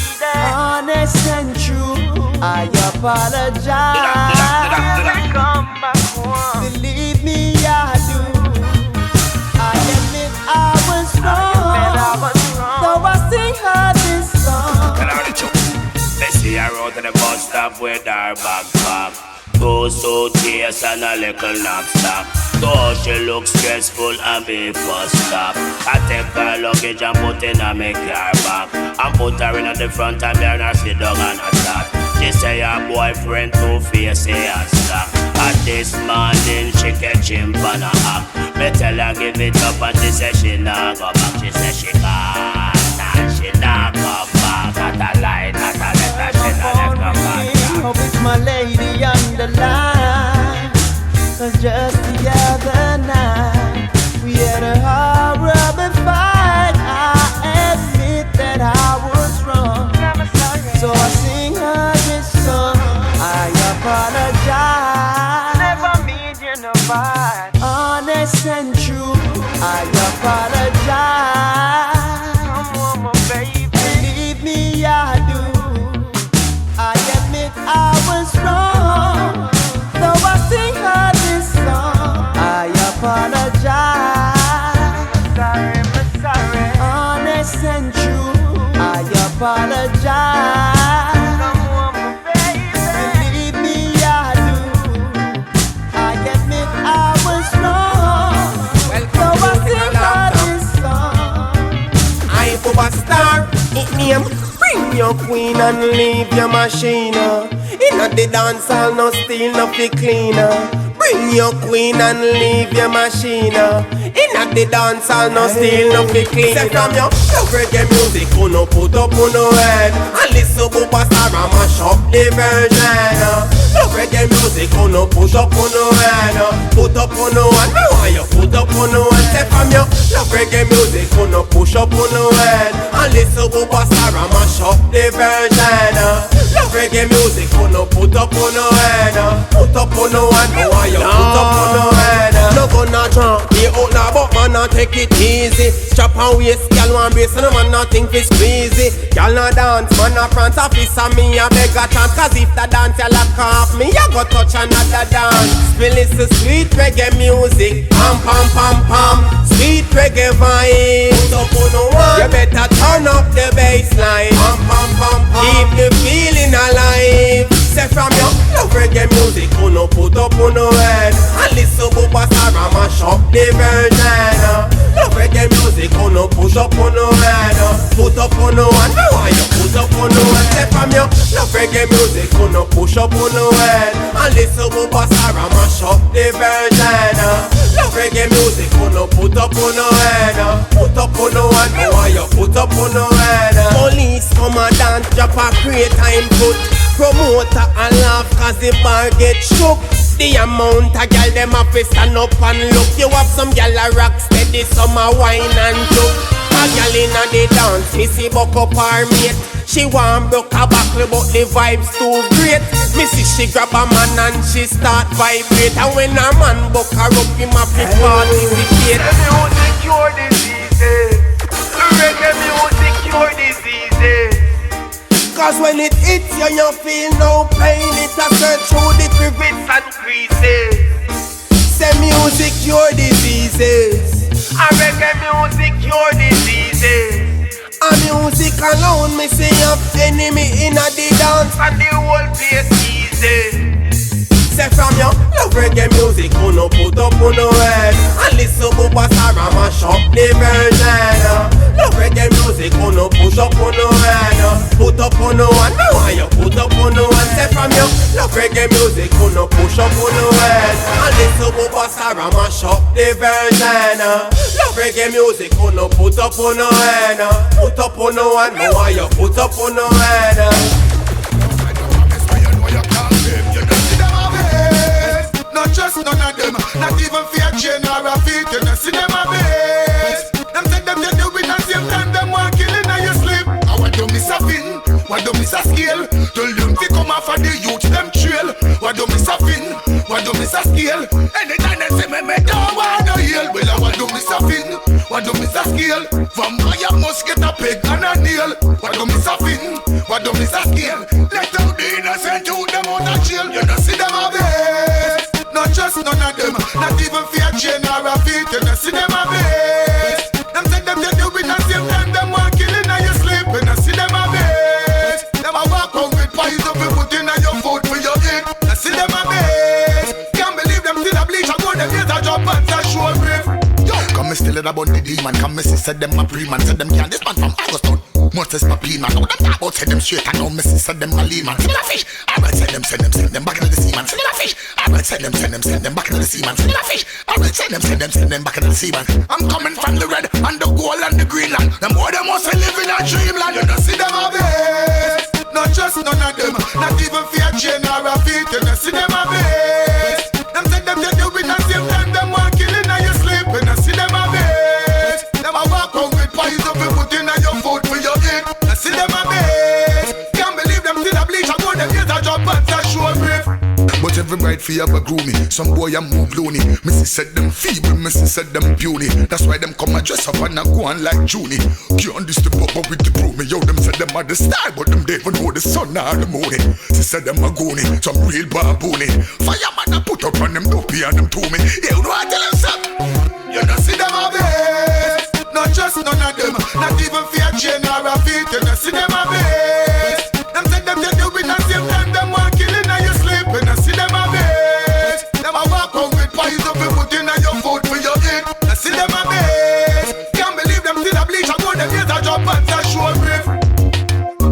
Honest and true, I apologize. walk off with her backpack. 2 suitcases and a little knapsack. Though she look stressful and be first stop. I take her luggage and put in a make car back. And put her in at the front and burn her sit down and attack. She say her boyfriend two-faced and slack. At this morning she catch him on a hack. Me tell her give it up and she say she nah go back. She say she can't and she nah go back. Not a lie, not a letter, she nah let go back. Hope it's my lady on the line. Cause just the other night we had a horrible fight. I admit that I was wrong. So I sing her this song. I apologize. Never mean you no bad. Honest and true, I apologize. Come on, baby. Believe me, I do. I admit I was wrong. Though I sing her this song, I apologize. Sorry. Honest and true, I apologize. Believe me, I do. I admit I was wrong. Though I sing her this song. I pop a star, it name. Bring your queen and leave your machine. Inna the dance hall, no steal, no fi cleaner. Bring your queen and leave your machine. Inna the dance hall, no steal, no fi cleaner. Say from your love reggae music, who no put up on no head. And listen to Pastor and mash up the version. Love reggae music, who no push up on no head. Put up on no one, me want you put up on no one. Say from your love reggae music, who no push up on no head. And listen to Pastor and mash up the version. Love reggae music, who no put up on no head. Put up on no one, me want you put up on no head. No gonna try, he out now, but man not take it easy. Strap and waist, girl want brace, and man not think it's squeezy. Girl not dance, man not front office, and me a beg a chance. Cause if the dance you lock off, me a go touch another dance. Spill is the sweet reggae music, pam pam pam pam. Sweet reggae vibe. Put up on no one, you better turn up the bassline. Pam pam pam pam. Keep the feeling alive. Say from your love reggae music, who no put up on no head. And listen to Pastor and mash up the version. Love reggae music, who no push up on no head. Put up on no one, me want you put up on no one. Say from your love reggae music, who no push up on no head. And listen to Pastor and mash up the version. Love reggae music, who no put up on no head. Put up on no one, me want you put up on no head. Police come and dance, drop a crate time put. Promoter and laugh cause the bar get shook. The amount of gal them a fi stand up and look. You have some gal a rock steady, some a wine and joke. A gal inna the dance, me see buck up her mate. She want broke a buckle but the vibes too great. Me see she grab a man and she start vibrate. And when a man buck her up, him a fi participate. The music cure diseases. Reggae music cure diseases. Cause when it hits you, you feel no pain. It a search through the crevices and creases. Say music cure diseases. A reggae music cure diseases. A music alone, me say up enemy in a the dance and the whole place easy. Say from your love reggae music, who no put up on no head. And listen to Pastor and mash up the version. Love reggae music, who no push up on no head. Put up on no one, me want you put up on no one. Say from your love reggae music, who no push up on no head. And listen to Pastor and mash up the version. Love reggae music, who no put up on no head. Put up on no one, me want you put up on no head. Not just none of them, not even Fyah chain or a feet. You don't see them a base. Them say them they do it at the same time. Them want killing and you sleep. I want to miss a fin, want to miss a scale. Tell them to come off of the youth them trail. Want to miss a fin, want to miss a scale. Anytime they say me don't want to heal. Well I want to miss a fin, want to miss a scale. From Hyah must get a peg and a nail. Want to miss a fin, want to miss a scale. Let them be innocent, you them out of jail. You don't see them a base. Not just none of them, not even Fyah chain or a feet. You don't see them a base. Them say them they do it at the same time. Them want killing and you sleep. You don't see them a base. Them a walk out with pies up and put in a your tell it about the demon. Come Missy said them a pre-man. Said them can't this man from Auguston. Must is my plea man. Now them talk about said them straight. I know Missy said them a lean man. Send them a fish. Alright, send them back into the sea man. Send them a fish. Alright, send them back into the sea man. Send them a fish. Alright, send them back into the sea man. I'm coming from the red and the gold and the green land. Them boy them must live in a dreamland. You don't see them a base. Not just none of them. Not even Fyah chain or a feet. You don't see them a base. Them said them take you with the same time. Them want killing and you sleep. You don't see them a base. Them a walk out with pies up and put in your food for your eat. You see them a base. Can't believe them still a bleach. I go them years a drop and a show brief. But every bright Fyah ever grew me. Some boy a move loony. Missy said them feeble, Missy said them puny. That's why them come and dress up and a go on like Junie. Can't this the bubble with the broomy. Yo, them said them are the star, but them they even know the sun or the moon. She said them a goony, some real baboony. Fireman a put up on them dopey and them to me. You know I tell them something. You don't see them a base. Not just none of them. Not even Fyah chain or a feet. You don't see them a base. Them said them take you with the same time. Them want killing and you sleep. You don't see them a base. Them a walk out with pies up and put in your food for your eat. You see them a base. Can't believe them still a bleach. I go them years a drop and a show brief.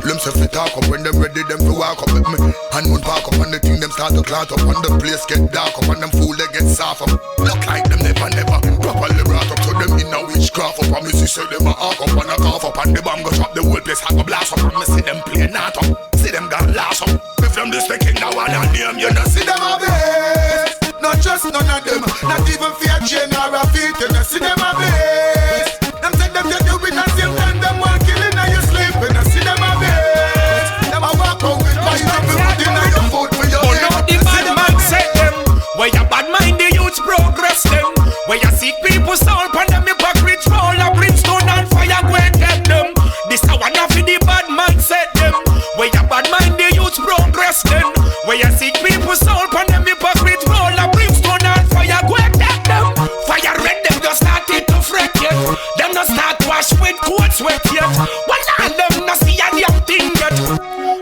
Them say fi talk up when them ready, them fi walk up with me. And one park up and the thing them start to clot up. When the place get dark up and them fool they get soft up. Look like them never properly brought up to them in a witchcraft up. And me see them a arc up and a cough up. And the bomb go drop the whole place have a blast up. And me see them play not up, see them got last up. If them this the king now and name, you don't see them a base. Not just none of them, not even Fyah chain or a feet. You don't see them a base. Them said them take you with the same time. Them want killing and you sleep. You don't see them a base. Them a walk out with pies up and put in your food for your eat. Oh no, the bad man said them. Where you bad mind the youths progress them. Where you seek people soul pan them hypocrites roll a brimstone and fire go and get them. This a one of the bad man said them. Where you bad mind the youths progress them. Where you seek people soul pan them hypocrites roll a brimstone and fire go and get them. Fire red them just started to fret yet. Them not start wash with cold sweat yet. One of them not see a damn thing yet.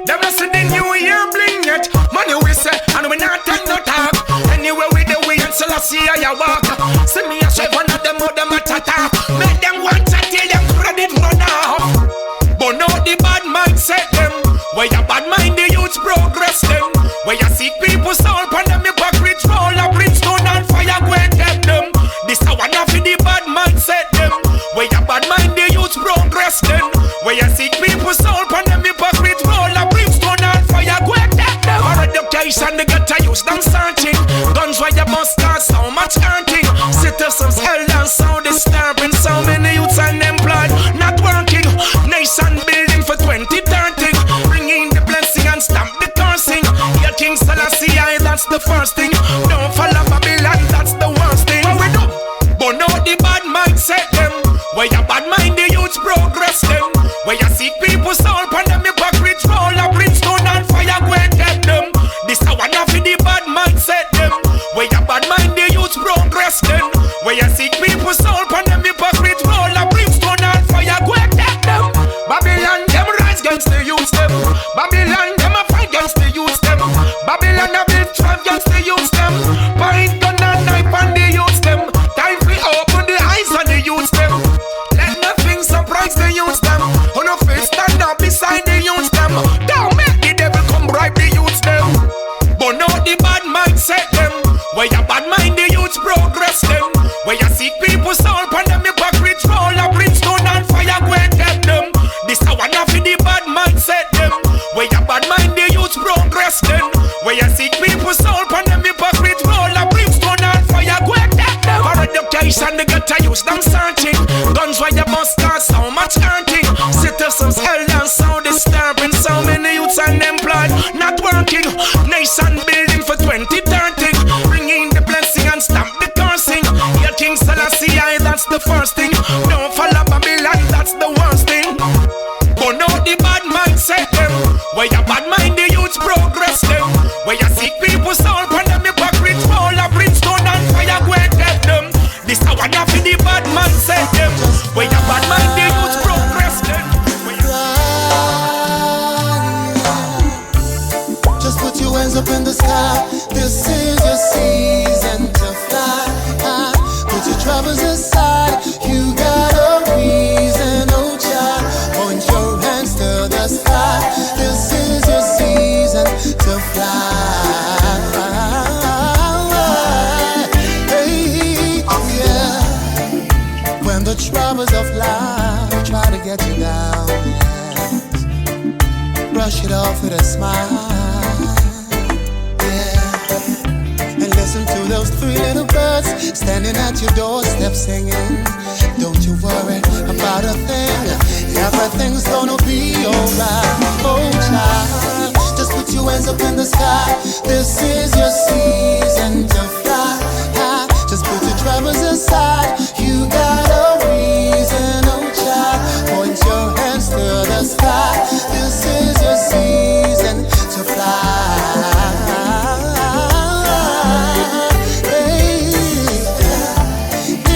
Them not see the new year bling yet. Money we say and we not take no talk. Anywhere with the way and Slyce I walk. See me a Chevaughn of them out them a tata. Make them want to till them credit run off. But now the bad mind set them. Where you bad mind the youths progress them. Where you seek people soul pan them hypocrites roll a brimstone and fire go and get them. This a one of the bad mind set them. Where you bad mind the youths progress them. Where you seek people soul pan them hypocrites roll a brimstone and fire go and get them. Our education they get to use them searching. Guns where you must start so much hurting. Citizens held and so disturbing. So many youths unemployed, not working. Nation building for 2030. Bringing the blessing and stamp the cursing. Your King Selassie, that's the first thing. Don't follow Babylon, that's the worst thing. What we do? But now the bad mind set them. Where you bad mind the youths progress them. Where you seek people soul pan them hypocrites roll a brimstone and fire go and get them. This a one of the bad mind set them. Where you bad mind the youths progress them. Where you seek people soul pan them hypocrites roll a brimstone and fire go and get them. Babylon them rise against the youths them. Babylon them a fight against the youths them. Babylon a build triumph against the youths them. Point gun and knife on the youths them. Time to open the eyes on the youths them. Let nothing surprise the youths them. On no face stand up beside the youths them. Don't make the devil come bribe the youths them. But now the bad mind set them. Where you bad mind the youths progress them. Where you seek people soul pan them hypocrites roll a brimstone and fire go and get them. This a one of the bad mind set them. Where you bad mind the youths progress them. Where you seek people soul pan them hypocrites roll a brimstone and fire go and get them. Our education they get to use them searching. Guns where you must start so much hurting. Citizens held and so disturbing. So many youths unemployed, not working. Nation building for 2030. Bringing the blessing and stamp the cursing. Your King Selassie, that's the first thing. Don't follow Babylon, that's the worst thing. But now the bad mind set them. Where you bad mind the youths progress them. Where you seek people soul pan them hypocrites roll a brimstone and fire go and get them. This a one of the bad man set them. Where you bad mind the youths progress them. Just put your hands up in the sky. This is your season to fly. Put your troubles aside. You the troubles of life try to get you down, yes. Brush it off with a smile, yeah. And listen to those three little birds standing at your doorstep singing. Don't you worry about a thing, everything's gonna be alright. Oh child, just put your hands up in the sky. This is your season to fly. Just put your troubles aside. You got a reason, oh child. Point your hands to the sky. This is your season to fly. Hey,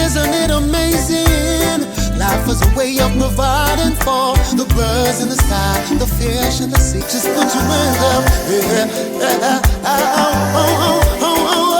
isn't it amazing? Life is a way of providing for the birds in the sky, the fish in the sea. Just put your hands up, yeah. Oh, oh, oh, oh, oh.